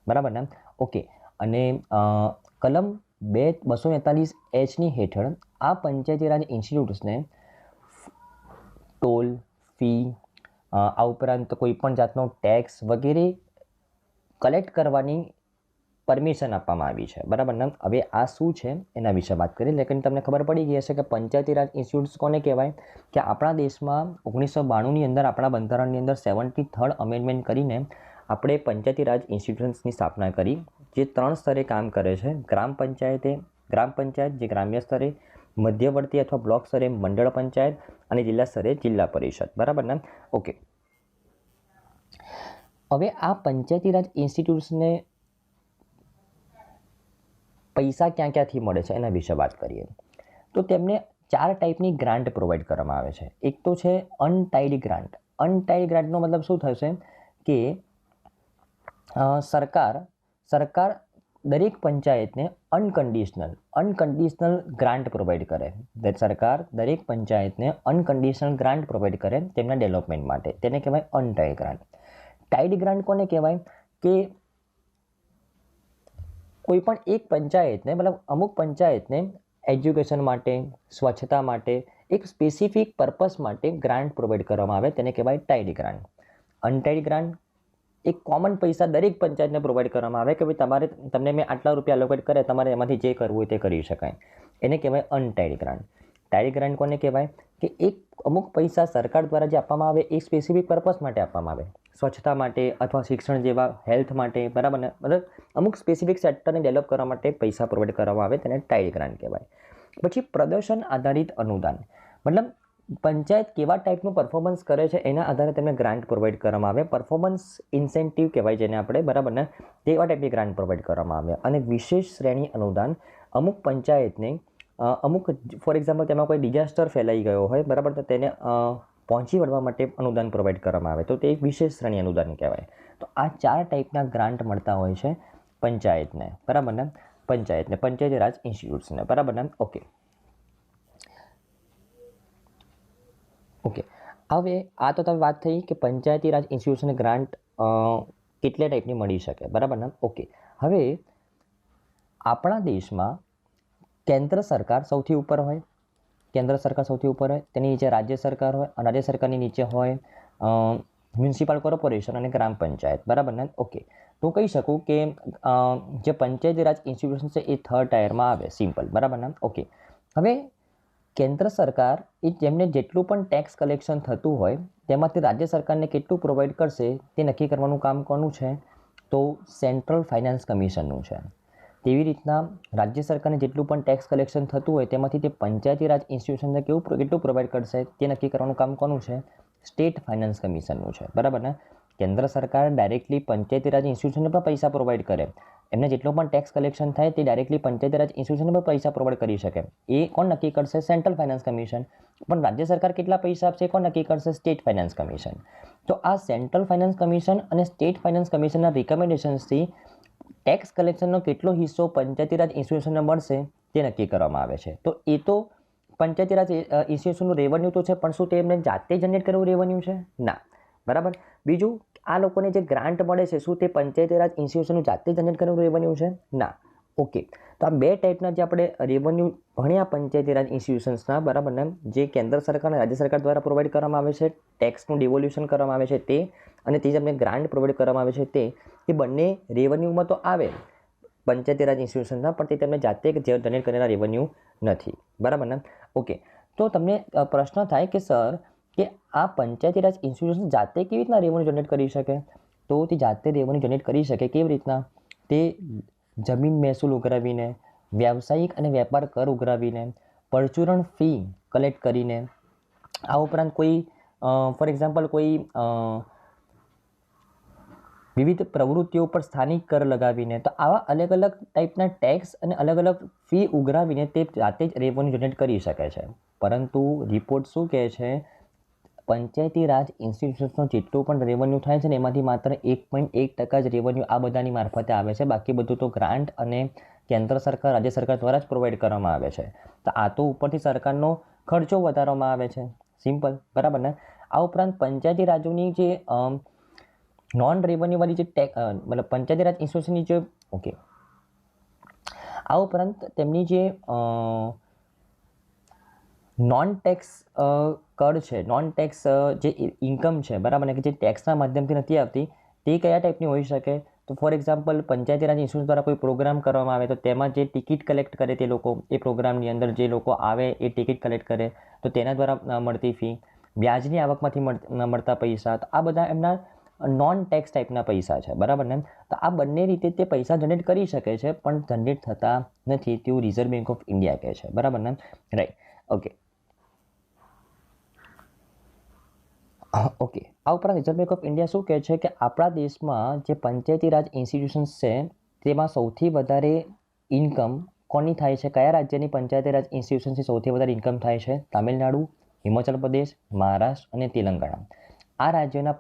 બરાબર ને. ઓકે. અને કલમ 243H હેઠળ આ પંચાયતી રાજ ઇન્સ્ટિટ્યૂટ્સને ટોલ, ફી, આ ઉપરાંત કોઈ પણ જાતનો ટેક્સ વગેરે કલેક્ટ કરવાની પરમિશન આપવામાં આવી છે, બરાબર ને. હવે આ શું છે એના વિશે વાત કરીએ. લેकिन તમને ખબર પડી ગઈ હશે કે પંચાયતી રાજ ઇન્સ્ટિટ્યૂટ્સ કોને કહેવાય. કે આપણા દેશમાં 1992ની અંદર આપણા બંધારણની અંદર 73rd અમેન્ડમેન્ટ કરીને આપણે પંચાયતી રાજ ઇન્સ્ટિટ્યૂશન્સની સ્થાપના કરી, જે 3 સ્તરે કામ કરે છે. ગ્રામ પંચાયત જે ગ્રામ્ય સ્તરે, મધ્યવર્તી અથવા બ્લોક સ્તરે મંડળ પંચાયત અને જિલ્લા સ્તરે જિલ્લા પરિષદ, બરાબર ને. ઓકે. હવે આ પંચાયતી રાજ ઇન્સ્ટિટ્યૂટ્સને પૈસા ક્યાંથી મળે છે એના વિશે વાત કરીએ. તો તેમને 4 ટાઈપની ગ્રાન્ટ પ્રોવાઈડ કરવામાં આવે છે. એક તો છે અનટાઈડ ગ્રાન્ટ. અનટાઈડ ગ્રાન્ટનો મતલબ શું થશે કે સરકાર દરેક પંચાયતને અનકન્ડિશનલ ગ્રાન્ટ પ્રોવાઈડ કરે. સરકાર દરેક પંચાયતને અનકન્ડિશનલ ગ્રાન્ટ પ્રોવાઈડ કરે તેમના ડેવલપમેન્ટ માટે. તેને કહેવાય અનટાઈડ ગ્રાન્ટ. ટાઈડ ગ્રાન્ટ કોને કહેવાય કે કોઈ પણ એક પંચાયતને, મતલબ અમુક પંચાયતને એજ્યુકેશન માટે, સ્વચ્છતા માટે, એક સ્પેસિફિક પર્પસ માટે ગ્રાન્ટ પ્રોવાઈડ કરવામાં આવે, તેને કહેવાય ટાઈડ ગ્રાન્ટ. અનટાઈડ ગ્રાન્ટ એક કોમન પૈસા દરેક પંચાયતને પ્રોવાઈડ કરવામાં આવે કે ભાઈ તમને મેં આટલા રૂપિયા એલોકેટ કરે, તમારે એમાંથી જે કરવું હોય તે કરી શકાય. એને કહેવાય અનટાઈડ ગ્રાન્ટ. ટાઈડ ગ્રાન્ટ કોને કહેવાય કે એક અમુક પૈસા સરકાર દ્વારા જે આપવામાં આવે એ સ્પેસિફિક પર્પસ માટે આપવામાં આવે, સ્વચ્છતા માટે અથવા શિક્ષણ જેવા, હેલ્થ માટે, બરાબર ને. મતલબ અમુક સ્પેસિફિક સેક્ટરને ડેવલપ કરવા માટે પૈસા પ્રોવાઈડ કરવામાં આવે, તેને ટાઈડ ગ્રાન્ટ કહેવાય. પછી પ્રદર્શન આધારિત અનુદાન, મતલબ પંચાયત કેવા ટાઈપનું પરફોર્મન્સ કરે છે એના આધારે તેમને ગ્રાન્ટ પ્રોવાઈડ કરવામાં આવે. પરફોર્મન્સ ઇન્સેન્ટિવ કહેવાય જેને આપણે, બરાબર ને. તેવા ટાઈપની ગ્રાન્ટ પ્રોવાઈડ કરવામાં આવે. અને વિશેષ શ્રેણી અનુદાન, અમુક પંચાયતને ફોર એક્ઝામ્પલ તેમાં કોઈ ડિઝાસ્ટર ફેલાઈ ગયો હોય, બરાબર, તો તેને પહોંચી વળવા માટે અનુદાન પ્રોવાઈડ કરવામાં આવે, તો તે એક વિશેષ શ્રેણી અનુદાન કહેવાય. તો આ 4 ટાઈપના ગ્રાન્ટ મળતા હોય છે પંચાયતને, બરાબર ને. પંચાયતી રાજ ઇન્સ્ટિટ્યૂટ્સને, બરાબર ને. ઓકે. હવે આ તો તમે વાત થઈ કે પંચાયતી રાજ ઇન્સ્ટિટ્યૂશનને ગ્રાન્ટ કેટલા ટાઈપની મળી શકે, બરાબર ને. ઓકે. હવે આપણા દેશમાં કેન્દ્ર સરકાર સૌથી ઉપર હોય, તેની નીચે રાજ્ય સરકાર હોય, અને રાજ્ય સરકારની નીચે હોય મ્યુનિસિપલ કોર્પોરેશન અને ગ્રામ પંચાયત, બરાબર ને. ઓકે. તો કહી શકું કે જે પંચાયતી રાજ ઇન્સ્ટિટ્યુશન છે એ 3rd ટાયરમાં આવે, સિમ્પલ, બરાબર ને. ઓકે. હવે કેન્દ્ર સરકાર એ જેમને જેટલું પણ ટેક્સ કલેક્શન થતું હોય તેમાંથી રાજ્ય સરકારને કેટલું પ્રોવાઈડ કરશે તે નક્કી કરવાનું કામ કોનું છે, તો સેન્ટ્રલ ફાઇનાન્સ કમિશનનું છે. તેવી રીતના રાજ્ય સરકારને જેટલું પણ ટેક્સ કલેક્શન થતું હોય તેમાંથી તે પંચાયતી રાજ ઇન્સ્ટિટ્યુશનને કેટલું પ્રોવાઈડ કરશે તે નક્કી કરવાનું કામ કોનું છે, સ્ટેટ ફાઇનાન્સ કમિશનનું છે, બરાબર ને. કેન્દ્ર સરકાર ડાયરેક્ટલી પંચાયતી રાજ ઇન્સ્ટિટ્યુશનને પણ પૈસા પ્રોવાઈડ કરે, એમને જેટલું પણ ટેક્સ કલેક્શન થાય તે ડાયરેક્ટલી પંચાયતી રાજ ઇન્સ્ટિટ્યુશનને પણ પૈસા પ્રોવાઈડ કરી શકે. એ કોણ નક્કી કરશે, સેન્ટ્રલ ફાઇનાન્સ કમિશન. પણ રાજ્ય સરકાર કેટલા પૈસા આપશે એ કોણ નક્કી કરશે, સ્ટેટ ફાઇનાન્સ કમિશન. તો આ સેન્ટ્રલ ફાઇનાન્સ કમિશન અને સ્ટેટ ફાઇનાન્સ કમિશનના રિકમેન્ડેશન્સથી ટેક્સ કલેક્શનનો કેટલો હિસ્સો પંચાયતી રાજ ઇન્સ્ટિટ્યુશનને મળશે તે નક્કી કરવામાં આવે છે. તો એ તો પંચાયતી રાજ ઇન્સ્ટિટ્યુશનનું રેવન્યુ તો છે, પણ શું તેમને જાતે જનરેટ કરવું રેવન્યુ છે? ના, બરાબર. બીજું, આ લોકોને જે ગ્રાન્ટ મળે છે શું તે પંચાયતી રાજ ઇન્સ્ટિટ્યુશનનું જાતે જનરેટ કરવું રેવન્યુ છે? ના. ઓકે. તો આ 2 ટાઈપના જે આપણે રેવન્યુ ભણ્યા પંચાયતી રાજ ઇન્સ્ટિટ્યુશન્સના, બરાબર ને, જે કેન્દ્ર સરકાર અને રાજ્ય સરકાર દ્વારા પ્રોવાઈડ કરવામાં આવે છે, ટેક્સનું ડિવોલ્યુશન કરવામાં આવે છે તે, અને તે જે અમને ગ્રાન્ટ પ્રોવાઈડ કરવામાં આવે છે તે બંને રેવન્યુમાં તો આવે પંચાયતી રાજ ઇન્સ્ટિટ્યુશનના, પણ તે તેમને જાતે જનરેટ કરેલા રેવન્યુ નથી, બરાબર ને. ઓકે. તો તમને પ્રશ્ન થાય કે સર કે આ પંચાયતી રાજ ઇન્સ્ટિટ્યુશન જાતે કેવી રીતના રેવન્યુ જનરેટ કરી શકે? તો તે જાતે રેવન્યુ જનરેટ કરી શકે કેવી રીતના? તે જમીન મહેસૂલ ઉઘરાવીને, વ્યાવસાયિક અને વેપાર કર ઉઘરાવીને, પરચુરણ ફી કલેક્ટ કરીને, આ ઉપરાંત કોઈ ફોર એક્ઝામ્પલ કોઈ વિવિધ પ્રવૃત્તિઓ પર સ્થાનિક કર લગાવીને, તો આવા અલગ અલગ ટાઈપના ટેક્સ અને અલગ અલગ ફી ઉઘરાવીને તે જાતે જ રેવન્યુ જનરેટ કરી શકે છે. પરંતુ રિપોર્ટ શું કહે છે, પંચાયતી રાજ ઇન્સ્ટિટ્યુશન્સનો જેટલું પણ રેવન્યુ થાય છે ને એમાંથી માત્ર 1.1% જ રેવન્યુ આ બધાની મારફતે આવે છે. બાકી બધું તો ગ્રાન્ટ અને કેન્દ્ર સરકાર, રાજ્ય સરકાર દ્વારા જ પ્રોવાઈડ કરવામાં આવે છે. તો આ તો ઉપરથી સરકારનો ખર્ચો વધારવામાં આવે છે. સિમ્પલ, બરાબર ને. આ ઉપરાંત પંચાયતી રાજોની જે નોન રેવન્યુવાળી જે મતલબ પંચાયતી રાજ ઇન્સ્ટિટ્યુશનની જે ઓકે, આ ઉપરાંત તેમની જે નોન ટેક્સ કર છે, નોન ટેક્સ જે ઇન્કમ છે, બરાબર ને, કે જે ટેક્સના માધ્યમથી નથી આવતી, તે કયા ટાઈપની હોઈ શકે? તો for example, Panchayati Raj institution દ્વારા કોઈ પ્રોગ્રામ કરવામાં આવે તો તેમાં જે ટિકિટ કલેક્ટ કરે તે લોકો, એ પ્રોગ્રામની અંદર જે લોકો આવે એ ટિકિટ કલેક્ટ કરે તો તેના દ્વારા મળતી ફી, વ્યાજની આવકમાંથી મળતા પૈસા, તો આ બધા એમના નોન ટેક્સ ટાઈપના પૈસા છે, બરાબર ને. તો આ બંને રીતે તે પૈસા જનરેટ કરી શકે છે, પણ જનરેટ થતા નથી તેવું રિઝર્વ બેંક ઓફ ઇન્ડિયા કહે છે, બરાબર ને. Right, okay. ઓકે, આ ઉપરાંત રિઝર્વ બેંક ઓફ ઇન્ડિયા શું કહે છે કે આપણા દેશમાં જે પંચાયતી રાજ ઇન્સ્ટિટ્યુશન્સ છે તેમાં સૌથી વધારે ઇન્કમ કોની થાય છે? કયા રાજ્યની પંચાયતી રાજ ઇન્સ્ટિટ્યુશન્સથી સૌથી વધારે ઇન્કમ થાય છે? તામિલનાડુ, હિમાચલ પ્રદેશ, મહારાષ્ટ્ર અને તેલંગાણા. આ રાજ્યોના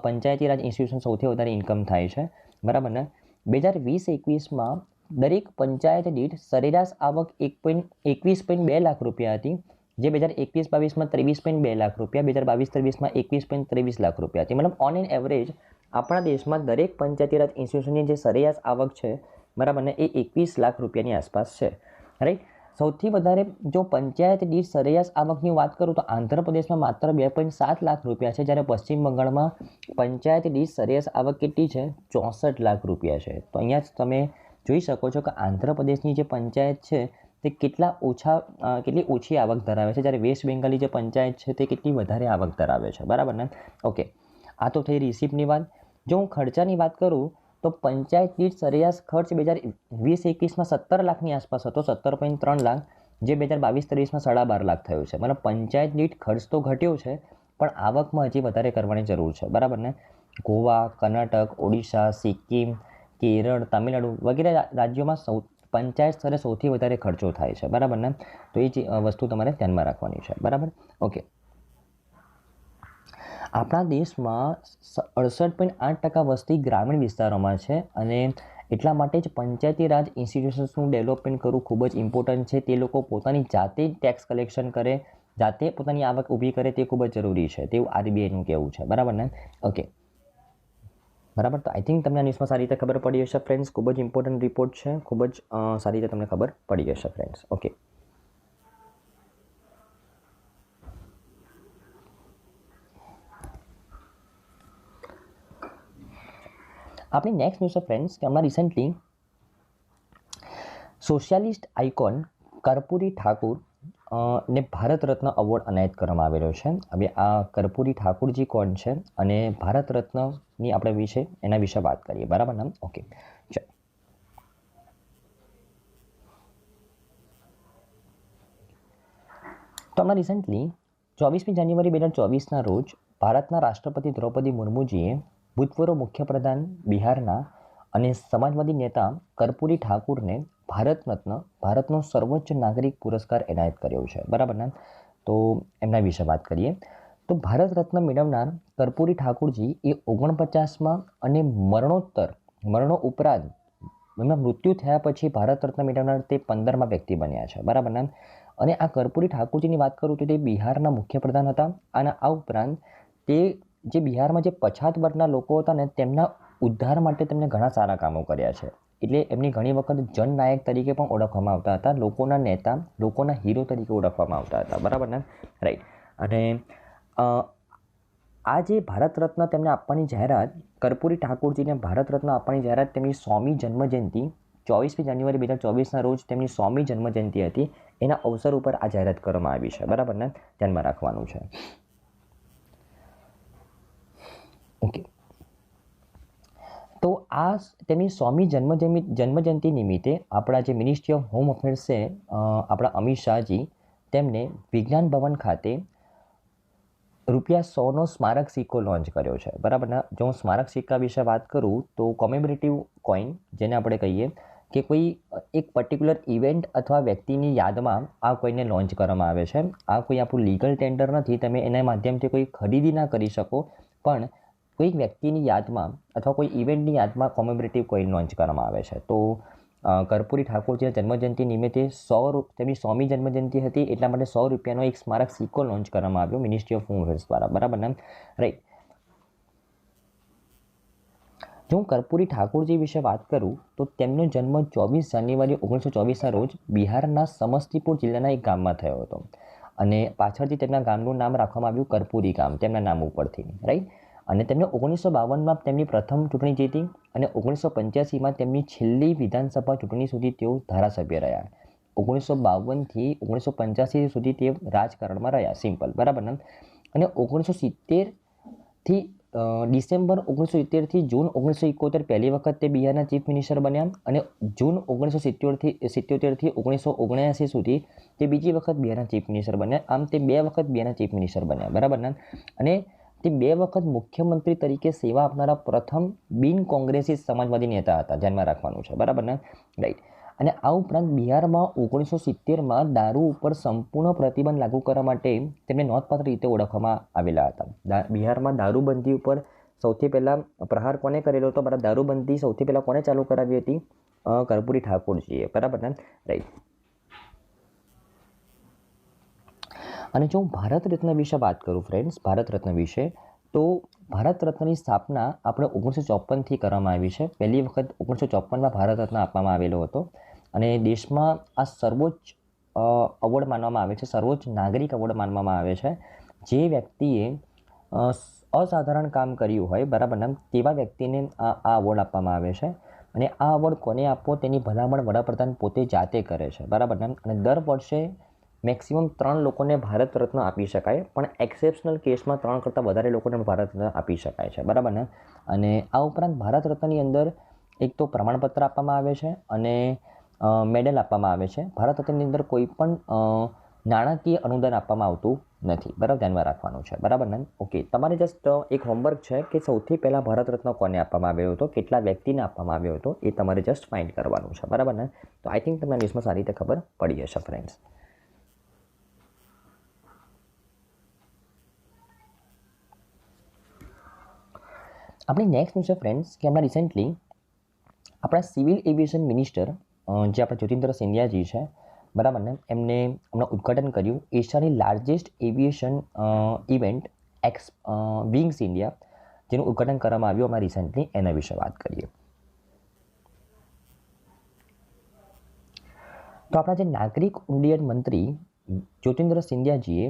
પંચાયતી રાજ ઇન્સ્ટિટ્યુશન સૌથી વધારે ઇન્કમ થાય છે, બરાબર ને. 2020-21માં દરેક પંચાયત દીઠ સરેરાશ આવક 21.2 લાખ રૂપિયા હતી, જે 2021-22માં 23.2 લાખ રૂપિયા, 2022-23માં 21.23 લાખ રૂપિયા હતી. મતલબ ઓન એન એવરેજ આપણા દેશમાં દરેક પંચાયતી રાજ ઇન્સ્ટિટ્યુશનની જે સરેરાશ આવક છે, બરાબર ને, એ 21 લાખ રૂપિયાની આસપાસ છે. રાઈટ. સૌથી વધારે જો પંચાયત દીઠ સરેરાશ આવકની વાત કરું તો આંધ્રપ્રદેશમાં માત્ર 2.7 લાખ રૂપિયા છે, જ્યારે પશ્ચિમ બંગાળમાં પંચાયત દીઠ સરેરાશ આવક કેટલી છે? 64 લાખ રૂપિયા છે. તો અહીંયા જ તમે જોઈ શકો છો કે આંધ્રપ્રદેશની જે પંચાયત છે તે કેટલી ઓછી આવક ધરાવે છે, જ્યારે વેસ્ટ બેંગાલની જે પંચાયત છે તે કેટલી વધારે આવક ધરાવે છે, બરાબર ને. ઓકે, આ તો થઈ રિસિપ્ટની વાત. જો હું ખર્ચાની વાત કરું તો પંચાયત દીઠ સરેરાશ ખર્ચ 2020-21માં 17 લાખની આસપાસ હતો, 17.3 લાખ, જે 2022-23માં 12.5 લાખ થયો છે. મતલબ પંચાયત દીઠ ખર્ચ તો ઘટ્યો છે, પણ આવકમાં હજી વધારે કરવાની જરૂર છે, બરાબર ને. ગોવા, કર્ણાટક, ઓડિશા, સિક્કિમ, કેરળ, તામિલનાડુ વગેરે રાજ્યોમાં પંચાયત સ્તરે સૌથી વધારે ખર્ચો થાય છે, બરાબર ને. તો એ વસ્તુ તમારે ધ્યાનમાં રાખવાની છે, બરાબર. ઓકે, આપણા દેશમાં 68.8% વસ્તી ગ્રામીણ વિસ્તારોમાં છે અને એટલા માટે જ પંચાયતી રાજ ઇન્સ્ટિટ્યુશન્સનું ડેવલપમેન્ટ કરવું ખૂબ જ ઇમ્પોર્ટન્ટ છે. તે લોકો પોતાની જાતે ટેક્સ કલેક્શન કરે, જાતે પોતાની આવક ઊભી કરે, તે ખૂબ જ જરૂરી છે, તેવું આરબીઆઈનું કહેવું છે, બરાબર ને. ઓકે, બરાબર. તો આઈ થિંક તમને આ ન્યૂઝમાં સારી રીતે ખબર પડી હશે ફ્રેન્ડ્સ. ખૂબ જ ઇમ્પોર્ટન્ટ રિપોર્ટ છે, ખૂબ જ સારી રીતે તમને ખબર પડી હશે ફ્રેન્ડ્સ. ઓકે, આપણી નેક્સ્ટ ન્યૂઝ છે ફ્રેન્ડ્સ કે હમણાં રિસેન્ટલી સોશિયાલિસ્ટ આઇકોન કર્પૂરી ઠાકુર ને ભારત રત્ન એવોર્ડ એનાયત કરવામાં આવેલો છે. હવે આ કર્પૂરી ઠાકુરજી કોણ છે અને ભારત રત્નની આપણે એના વિશે વાત કરીએ, બરાબર ને. ઓકે, ચાલો. તો હમણાં રિસેન્ટલી 24મી જાન્યુઆરી 2024ના રોજ ભારતના રાષ્ટ્રપતિ દ્રૌપદી મુર્મુજીએ ભૂતપૂર્વ મુખ્યપ્રધાન બિહારના અને સમાજવાદી નેતા કર્પૂરી ઠાકુરને ભારત રત્ન, ભારતનો સર્વોચ્ચ નાગરિક પુરસ્કાર એનાયત કર્યો છે, બરાબર ને. તો એમના વિશે વાત કરીએ તો ભારત રત્ન મેળવનાર કર્પૂરી ઠાકુરજી એ 49માં અને મરણો ઉપરાંત એમના મૃત્યુ થયા પછી ભારત રત્ન મેળવનાર તે 15મા વ્યક્તિ બન્યા છે, બરાબર ને. અને આ કર્પૂરી ઠાકુરજીની વાત કરું તો તે બિહારના મુખ્યપ્રધાન હતા અને આ ઉપરાંત તે જે બિહારમાં જે પછાત વર્ગના લોકો હતા ને તેમના ઉદ્ધાર માટે તેમણે ઘણા સારા કામો કર્યા છે. એટલે એમની ઘણી વખત જનનાયક તરીકે પણ ઓળખવામાં આવતા હતા, લોકોના નેતા, લોકોના હીરો તરીકે ઓળખવામાં આવતા હતા, બરાબર ને. રાઈટ. અને આ જે ભારત રત્ન તેમને આપવાની જાહેરાત, કર્પૂરી ઠાકુરજીને ભારત રત્ન આપવાની જાહેરાત તેમની 100મી જન્મજયંતિ 24મી જાન્યુઆરી 2024ના રોજ તેમની 100મી જન્મજયંતિ હતી, એના અવસર ઉપર આ જાહેરાત કરવામાં આવી છે, બરાબર ને. ધ્યાનમાં રાખવાનું છે. ઓકે, તો આ તેમની 100મી જન્મજયંતિ નિમિત્તે આપણા જે મિનિસ્ટ્રી ઓફ હોમ અફેર્સ છે, આપણા અમિત શાહજી, તેમને વિજ્ઞાન ભવન ખાતે ₹100નો સ્મારક સિક્કો લોન્ચ કર્યો છે, બરાબર ને. જો હું સ્મારક સિક્કા વિશે વાત કરું તો કોમેમોરેટિવ કોઈન, જેને આપણે કહીએ કે કોઈ એક પર્ટિક્યુલર ઇવેન્ટ અથવા વ્યક્તિની યાદમાં આ કોઈને લોન્ચ કરવામાં આવે છે. આ કોઈ આપણું લીગલ ટેન્ડર નથી, તમે એના માધ્યમથી કોઈ ખરીદી ના કરી શકો, પણ કોઈક વ્યક્તિની યાદમાં અથવા કોઈ ઇવેન્ટની યાદમાં કોમેમોરેટિવ કોઈન લોન્ચ કરવામાં આવે છે. તો કર્પૂરી ઠાકોરજીના જન્મજયંતિ નિમિત્તે તેમની 100મી જન્મજયંતિ હતી, એટલા માટે ₹100નો એક સ્મારક સિક્કો લોન્ચ કરવામાં આવ્યો મિનિસ્ટ્રી ઓફ હોમ અફેર્સ દ્વારા, બરાબર ને, રાઈટ. જો હું કર્પૂરી ઠાકોરજી વિશે વાત કરું તો તેમનો જન્મ 24 જાન્યુઆરી 1924ના રોજ બિહારના સમસ્તીપુર જિલ્લાના એક ગામમાં થયો હતો, અને પાછળથી તેમના ગામનું નામ રાખવામાં આવ્યું કર્પૂરી ગામ, તેમના નામ ઉપરથી, રાઈટ. અને તેમણે 1952માં તેમની પ્રથમ ચૂંટણી જીતી, અને 1985માં તેમની છેલ્લી વિધાનસભા ચૂંટણી સુધી તેઓ ધારાસભ્ય રહ્યા. 1952થી 1985 સુધી તેઓ રાજકારણમાં રહ્યા, સિમ્પલ, બરાબર ને. અને 1970થી ડિસેમ્બર 1970થી જૂન 1971 પહેલી વખત તે બિહારના ચીફ મિનિસ્ટર બન્યા, અને જૂન 1977થી 1979 સુધી તે બીજી વખત બિહારના ચીફ મિનિસ્ટર બન્યા. આમ તે 2 વખત બિહારના ચીફ મિનિસ્ટર બન્યા, બરાબર ને. અને તે 2 વખત મુખ્યમંત્રી તરીકે સેવા આપનારા પ્રથમ બિન કોંગ્રેસી સમાજવાદી નેતા હતા, ધ્યાનમાં રાખવાનું છે, બરાબર ને, રાઈટ. અને આ ઉપરાંત બિહારમાં 1970માં દારૂ ઉપર સંપૂર્ણ પ્રતિબંધ લાગુ કરવા માટે તેમને નોંધપાત્ર રીતે ઓળખવામાં આવેલા હતા. બિહારમાં દારૂબંધી ઉપર સૌથી પહેલાં પ્રહાર કોને કરેલો હતો? બરાબર, દારૂબંધી સૌથી પહેલાં કોને ચાલુ કરાવી હતી? કર્પૂરી ઠાકોરજીએ, બરાબર ને, રાઈટ. અને જો હું ભારત રત્ન વિશે વાત કરું ફ્રેન્ડ્સ, ભારત રત્ન વિશે, તો ભારત રત્નની સ્થાપના આપણે 1954થી કરવામાં આવી છે. પહેલી વખત 1954માં ભારત રત્ન આપવામાં આવેલો હતો, અને દેશમાં આ સર્વોચ્ચ એવોર્ડ માનવામાં આવે છે, સર્વોચ્ચ નાગરિક એવોર્ડ માનવામાં આવે છે. જે વ્યક્તિએ અસાધારણ કામ કર્યું હોય, બરાબર ને, તેવા વ્યક્તિને આ એવોર્ડ આપવામાં આવે છે. અને આ એવોર્ડ કોને આપવો તેની ભલામણ વડાપ્રધાન પોતે જાતે કરે છે, બરાબર ને. અને દર વર્ષે મેક્સિમમ 3 લોકોને ભારત રત્ન આપી શકાય, પણ એક્સેપ્શનલ કેસમાં 3 કરતાં વધારે લોકોને ભારત રત્ન આપી શકાય છે, બરાબર ને. અને આ ઉપરાંત ભારત રત્નની અંદર એક તો પ્રમાણપત્ર આપવામાં આવે છે અને મેડલ આપવામાં આવે છે. ભારત રત્નની અંદર કોઈ પણ નાણાકીય અનુદાન આપવામાં આવતું નથી, બરાબર, ધ્યાનમાં રાખવાનું છે, બરાબર ને. ઓકે, તમારે જસ્ટ એક હોમવર્ક છે કે સૌથી પહેલાં ભારત રત્ન કોને આપવામાં આવ્યો હતો, કેટલા વ્યક્તિને આપવામાં આવ્યો હતો, એ તમારે જસ્ટ ફાઇન્ડ કરવાનું છે, બરાબર ને. તો આઈ થિંક તમને ન્યૂઝમાં સારી રીતે ખબર પડી હશે ફ્રેન્ડ્સ. આપણી નેક્સ્ટ ન્યૂઝ છે ફ્રેન્ડ્સ કે હમણાં રિસેન્ટલી આપણા સિવિલ એવિએશન મિનિસ્ટર જે આપણા જ્યોતિન્દ્ર સિંધિયાજી છે, બરાબર ને, એમને હમણાં ઉદ્ઘાટન કર્યું એશિયાની largest aviation event wings India, જેનું ઉદ્ઘાટન કરવામાં આવ્યું હમણાં રિસેન્ટલી, એના વિશે વાત કરીએ. તો આપણા જે નાગરિક ઉડ્ડયન મંત્રી જ્યોતિન્દ્ર સિંધિયાજીએ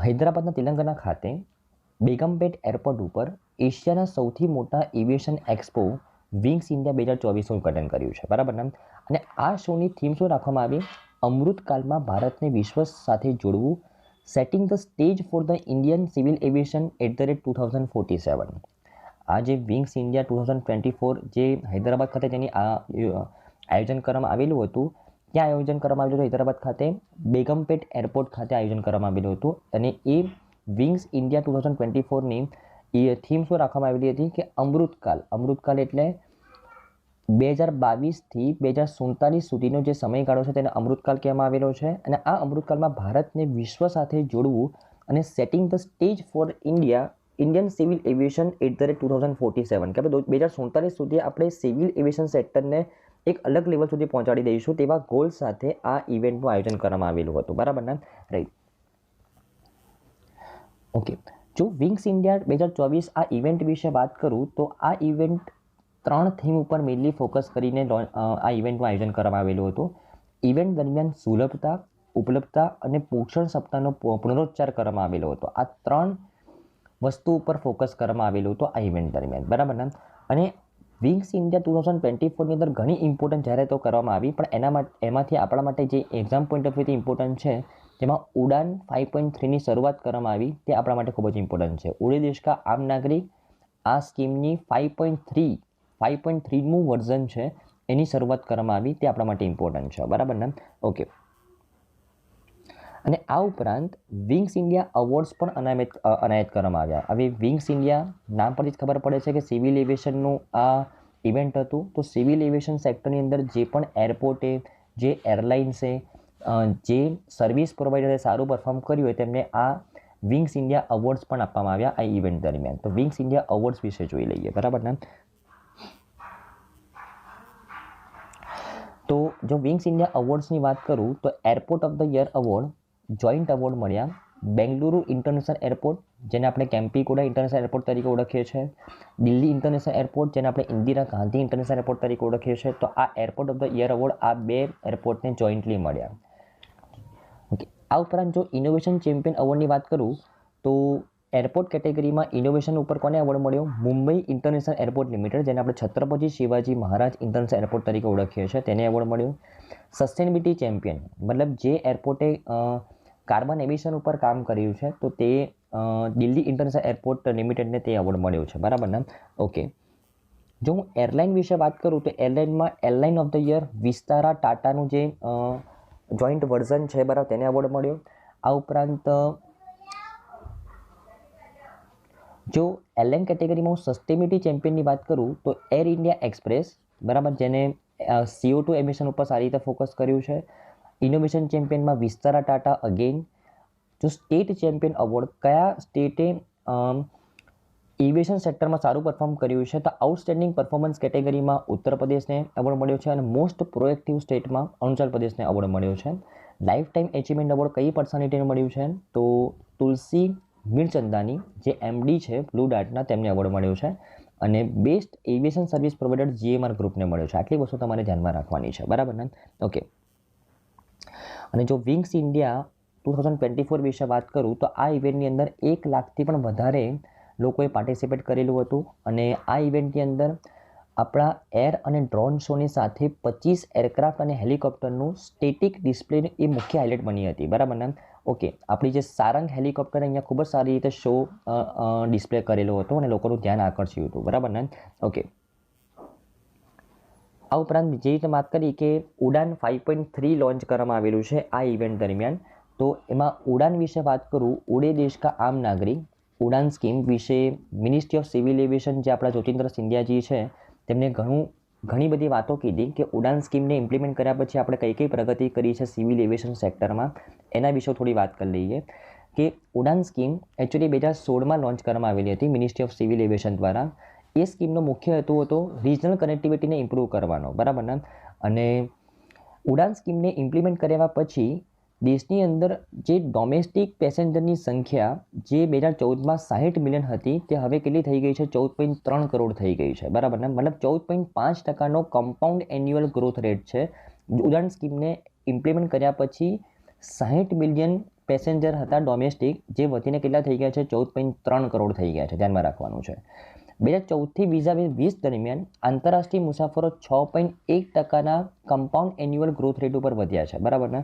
હૈદરાબાદના તેલંગાણા ખાતે બેગમપેટ એરપોર્ટ ઉપર એશિયાના સૌથી મોટા એવિએશન એક્સપો વિંગ્સ ઇન્ડિયા 2024નું ઉદ્ઘાટન કર્યું છે, બરાબર ને. અને આ શોની થીમ શું રાખવામાં આવી? અમૃતકાલમાં ભારતને વિશ્વ સાથે જોડવું, setting the stage for the Indian civil aviation @2047. આ જે વિંગ્સ ઇન્ડિયા 2024 જે હૈદરાબાદ ખાતે જેની આયોજન કરવામાં આવેલું હતું, ત્યાં આયોજન કરવામાં આવેલું હતું હૈદરાબાદ ખાતે બેગમપેટ એરપોર્ટ ખાતે આયોજન કરવામાં આવેલું હતું. અને એ વિંગ્સ ઇન્ડિયા 2024ની એ થીમ શું રાખવામાં આવેલી હતી કે અમૃતકાલ એટલે 2022થી 2047 સુધીનો જે સમયગાળો છે તેને અમૃતકાલ કહેવામાં આવેલો છે. અને આ અમૃતકાલમાં ભારતને વિશ્વ સાથે જોડવું અને setting the stage four Indian civil aviation @2047, કે આપણે 2047 સુધી આપણે સિવિલ એવિએશન સેક્ટરને એક અલગ લેવલ સુધી પહોંચાડી દઈશું, તેવા ગોલ સાથે આ ઇવેન્ટનું આયોજન કરવામાં આવેલું હતું, બરાબર ને, રાઈટ. ઓકે, જો વિંગ્સ ઇન્ડિયા 2024 આ ઇવેન્ટ વિશે વાત કરું તો આ ઇવેન્ટ 3 થીમ ઉપર મેઇનલી ફોકસ કરીને આ ઇવેન્ટનું આયોજન કરવામાં આવેલું હતું. ઇવેન્ટ દરમિયાન સુલભતા, ઉપલબ્ધતા અને પોષણ સપ્તાહનો પુનરોચ્ચાર કરવામાં આવેલો હતો. આ 3 વસ્તુ ઉપર ફોકસ કરવામાં આવેલું હતું આ ઇવેન્ટ દરમિયાન, બરાબર ને. અને વિંગ્સ ઇન્ડિયા 2024ની અંદર ઘણી ઇમ્પોર્ટન્ટ જાહેરાતો કરવામાં આવી, પણ એમાંથી આપણા માટે જે એક્ઝામ પોઈન્ટ ઓફ વ્યૂથી ઇમ્પોર્ટન્ટ છે, તેમાં ઉડાન 5.3ની શરૂઆત કરવામાં આવી, તે આપણા માટે ખૂબ જ ઇમ્પોર્ટન્ટ છે. ઉડે દેશ કા આમ નાગરિક આ સ્કીમની 5.3નું વર્ઝન છે, એની શરૂઆત કરવામાં આવી, તે આપણા માટે ઇમ્પોર્ટન્ટ છે, બરાબર ને. ઓકે, અને આ ઉપરાંત વિંગ્સ ઇન્ડિયા અવોર્ડ્સ પણ અનાયત કરવામાં આવ્યા. હવે વિંગ્સ ઇન્ડિયા નામ પરથી જ ખબર પડે છે કે સિવિલ એવિએશનનું આ ઇવેન્ટ હતું. તો સિવિલ એવિએશન સેક્ટરની અંદર જે પણ એરપોર્ટે, જે એરલાઇન્સે, જે સર્વિસ પ્રોવાઈડરે સારું પરફોર્મ કર્યું હોય તેમને આ વિંગ્સ ઇન્ડિયા અવોર્ડ્સ પણ આપવામાં આવ્યા આ ઇવેન્ટ દરમિયાન. તો વિંગ્સ ઇન્ડિયા અવોર્ડ્સ વિશે જોઈ લઈએ, બરાબર ને. તો જો વિંગ્સ ઇન્ડિયા અવોર્ડ્સની વાત કરું તો airport of the year award, joint award મળ્યા બેંગલુરુ ઇન્ટરનેશનલ એરપોર્ટ, જેને આપણે કેમ્પીકોડા ઇન્ટરનેશનલ એરપોર્ટ તરીકે ઓળખીએ છીએ, દિલ્હી ઇન્ટરનેશનલ એરપોર્ટ, જેને આપણે ઇન્દિરા ગાંધી ઇન્ટરનેશનલ એરપોર્ટ તરીકે ઓળખીએ છીએ. તો આ airport of the year award આ બે એરપોર્ટને જોઈન્ટલી મળ્યા. ઓકે, આ ઉપરાંત જો ઇનોવેશન ચેમ્પિયન એવોર્ડની વાત કરું તો એરપોર્ટ કેટેગરીમાં ઇનોવેશન ઉપર કોને એવોર્ડ મળ્યો? મુંબઈ ઇન્ટરનેશનલ એરપોર્ટ લિમિટેડ, જેને આપણે છત્રપતિ શિવાજી મહારાજ ઇન્ટરનેશનલ એરપોર્ટ તરીકે ઓળખીએ છીએ, તેને એવોર્ડ મળ્યો. સસ્ટેનેબિલિટી ચેમ્પિયન મતલબ જે એરપોર્ટે કાર્બન એમિશન ઉપર કામ કર્યું છે તો તે દિલ્હી ઇન્ટરનેશનલ એરપોર્ટ લિમિટેડને તે એવોર્ડ મળ્યો છે, બરાબર ને. ઓકે, જો હું એરલાઇન વિશે વાત કરું તો એરલાઇનમાં airline of the year Vistara ટાટાનું જે જોઈન્ટ વર્ઝન છે, બરાબર, તેને એવોર્ડ મળ્યો. આ ઉપરાંત જો એરલાઇન કેટેગરીમાં હું સસ્ટેનેબિલિટી ચેમ્પિયનની વાત કરું તો એર ઇન્ડિયા એક્સપ્રેસ, બરાબર, જેને CO2 એમિશન ઉપર સારી રીતે ફોકસ કર્યું છે. ઇનોવેશન ચેમ્પિયનમાં વિસ્તારા ટાટા અગેન. જો સ્ટેટ ચેમ્પિયન એવોર્ડ કયા સ્ટેટે એવિએશન સેક્ટરમાં સારું પરફોર્મ કર્યું છે તો આઉટસ્ટેન્ડિંગ પરફોર્મન્સ કેટેગરીમાં ઉત્તર પ્રદેશને એવોર્ડ મળ્યો છે અને મોસ્ટ પ્રોએક્ટિવ સ્ટેટમાં અરુણાચલ પ્રદેશને એવોર્ડ મળ્યો છે. લાઈફ ટાઈમ એચિવમેન્ટ એવોર્ડ કઈ પર્સનાલિટીને મળ્યું છે તો તુલસી મીરચંદાની, જે MD છે બ્લુ ડાર્ટના, તેમને એવોર્ડ મળ્યો છે. અને best aviation service provider GMR ગ્રુપને મળ્યો છે. આટલી વસ્તુ તમારે ધ્યાનમાં રાખવાની છે, બરાબર ને. ઓકે, અને જો વિંગ્સ ઇન્ડિયા 2024 વિશે વાત કરું તો આ ઇવેન્ટની અંદર 1 લાખથી પણ વધારે લોકોએ પાર્ટિસિપેટ કરેલું હતું. અને આ ઇવેન્ટની અંદર આપણા એર અને ડ્રોન શોની સાથે 25 એરક્રાફ્ટ અને હેલિકોપ્ટરનું સ્ટેટિક ડિસ્પ્લે એ મુખ્ય હાઇલાઇટ બની હતી, બરાબર ને. ઓકે, આપણી જે સારંગ હેલિકોપ્ટર અહીંયા ખૂબ જ સારી રીતે શો ડિસ્પ્લે કરેલો હતો અને લોકોનું ધ્યાન આકર્ષ્યું હતું, બરાબર ને. ઓકે, આ ઉપરાંત જે રીતે વાત કરી કે ઉડાન 5.3 લોન્ચ કરવામાં આવેલું છે આ ઇવેન્ટ દરમિયાન. તો એમાં ઉડાન વિશે વાત કરું, ઉડે દેશ કા આમ નાગરિક ઉડાન સ્કીમ વિશે મિનિસ્ટ્રી ઓફ સિવિલ એવિએશન, જે આપણા જ્યોતિન્દ્ર સિંધિયાજી છે, તેમને ઘણી બધી વાતો કીધી કે ઉડાન સ્કીમને ઇમ્પ્લિમેન્ટ કર્યા પછી આપણે કઈ કઈ પ્રગતિ કરી છે સિવિલ એવિએશન સેક્ટરમાં. એના વિશે થોડી વાત કરી લઈએ કે ઉડાન સ્કીમ એકચ્યુઅલી 2016માં લોન્ચ કરવામાં આવેલી હતી મિનિસ્ટ્રી ઓફ સિવિલ એવિએશન દ્વારા. એ સ્કીમનો મુખ્ય હેતુ હતો રિજનલ કનેક્ટિવિટીને ઇમ્પ્રૂવ કરવાનો, બરાબર ને. અને ઉડાન સ્કીમને ઇમ્પ્લિમેન્ટ કર્યા પછી દેશની અંદર જે ડોમેસ્ટિક પેસેન્જરની સંખ્યા જે 2014માં 60 મિલિયન હતી તે હવે કેટલી થઈ ગઈ છે? 14.3 કરોડ થઈ ગઈ છે, બરાબર ને. મતલબ 14.5% કમ્પાઉન્ડ એન્યુઅલ ગ્રોથ રેટ છે. ઉડાન સ્કીમને ઇમ્પ્લિમેન્ટ કર્યા પછી 60 મિલિયન પેસેન્જર હતા ડોમેસ્ટિક, જે વધીને કેટલા થઈ ગયા છે? 14.3 કરોડ થઈ ગયા છે, ધ્યાનમાં રાખવાનું છે. 2014થી 2020 દરમિયાન આંતરરાષ્ટ્રીય મુસાફરો 6.1%ના કમ્પાઉન્ડ એન્યુઅલ ગ્રોથ રેટ ઉપર વધ્યા છે, બરાબર ને.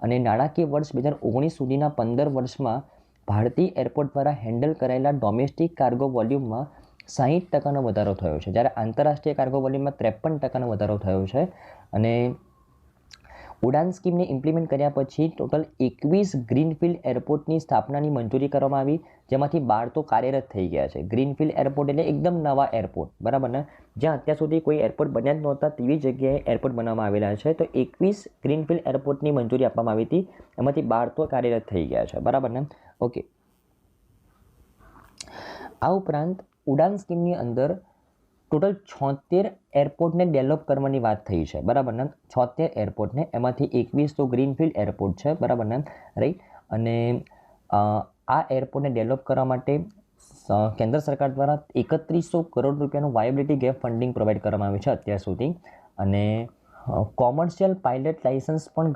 અને નાણાકીય વર્ષ 2019 સુધીના 15 વર્ષમાં ભારતીય એરપોર્ટ દ્વારા હેન્ડલ કરાયેલા ડોમેસ્ટિક કાર્ગો વોલ્યુમમાં 60%નો વધારો થયો છે, જ્યારે આંતરરાષ્ટ્રીય કાર્ગો વોલ્યુમમાં 53%નો વધારો થયો છે. અને ઉડાન સ્કીમને ઇમ્પ્લિમેન્ટ કર્યા પછી ટોટલ 21 ગ્રીનફિલ્ડ એરપોર્ટની સ્થાપનાની મંજૂરી કરવામાં આવી, જેમાંથી 12 તો કાર્યરત થઈ ગયા છે. ગ્રીનફિલ્ડ એરપોર્ટ એટલે એકદમ નવા એરપોર્ટ, બરાબર ને, જ્યાં અત્યાર સુધી કોઈ એરપોર્ટ બન્યા જ નહોતા તેવી જગ્યાએ એરપોર્ટ બનાવવામાં આવેલા છે. તો 21 ગ્રીનફિલ્ડ એરપોર્ટની મંજૂરી આપવામાં આવી હતી, એમાંથી 12 તો કાર્યરત થઈ ગયા છે, બરાબર ને. ઓકે, આ ઉપરાંત ઉડાન સ્કીમની અંદર ટોટલ 76 એરપોર્ટને ડેવલપ કરવાની વાત થઈ છે, બરાબર ને. 76 એરપોર્ટને, એમાંથી 21 તો ગ્રીનફિલ્ડ એરપોર્ટ છે, બરાબર ને, રાઈટ. અને આ એરપોર્ટને ડેવલપ કરવા માટે કેન્દ્ર સરકાર દ્વારા 3100 કરોડ રૂપિયાનું વાયબિલિટી ગેપ ફંડિંગ પ્રોવાઈડ કરવામાં આવ્યું છે અત્યાર સુધી. અને કોમર્શિયલ પાયલટ લાઇસન્સ પણ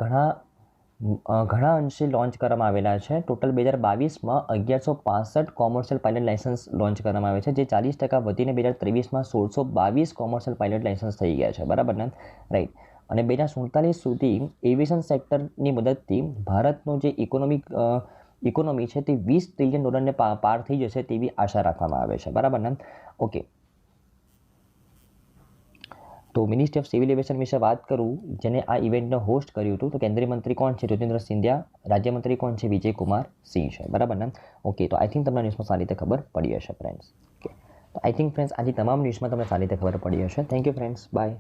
ઘણા અંશે લોન્ચ કરવામાં આવેલા છે. ટોટલ 2022માં 1165 કોમર્શિયલ પાયલટ લાઇસન્સ લોન્ચ કરવામાં આવે છે, જે 40% વધીને 2023માં 1622 કોમર્શિયલ પાયલટ લાઇસન્સ થઈ ગયા છે, બરાબર ને, રાઈટ. અને 2047 સુધી એવિએશન સેક્ટરની મદદથી ભારતનો જે ઇકોનોમી છે તે $20 ટ્રિલિયન પાર થઈ જશે તેવી આશા રાખવામાં આવે છે, બરાબર ને. ઓકે, તો મિનિસ્ટ્રી ઓફ સિવિલ એવિએશન વિશે વાત કરું, જેને આ ઇવેન્ટને હોસ્ટ કર્યું હતું, તો કેન્દ્રીય મંત્રી કોણ છે? જ્યોતિન્દ્ર સિંધિયા. રાજ્યમંત્રી કોણ છે? વિજય કુમાર સિંહ છે. બરાબર ને? ઓકે, તો આઈ થિંક તમને ન્યૂઝમાં સારી રીતે ખબર પડી હશે ફ્રેન્ડ્સ. ઓકે, તો આઈ થિંક ફ્રેન્ડ્સ આજે તમામ ન્યૂઝમાં તમને સારી રીતે ખબર પડી હશે. Thank you friends, by.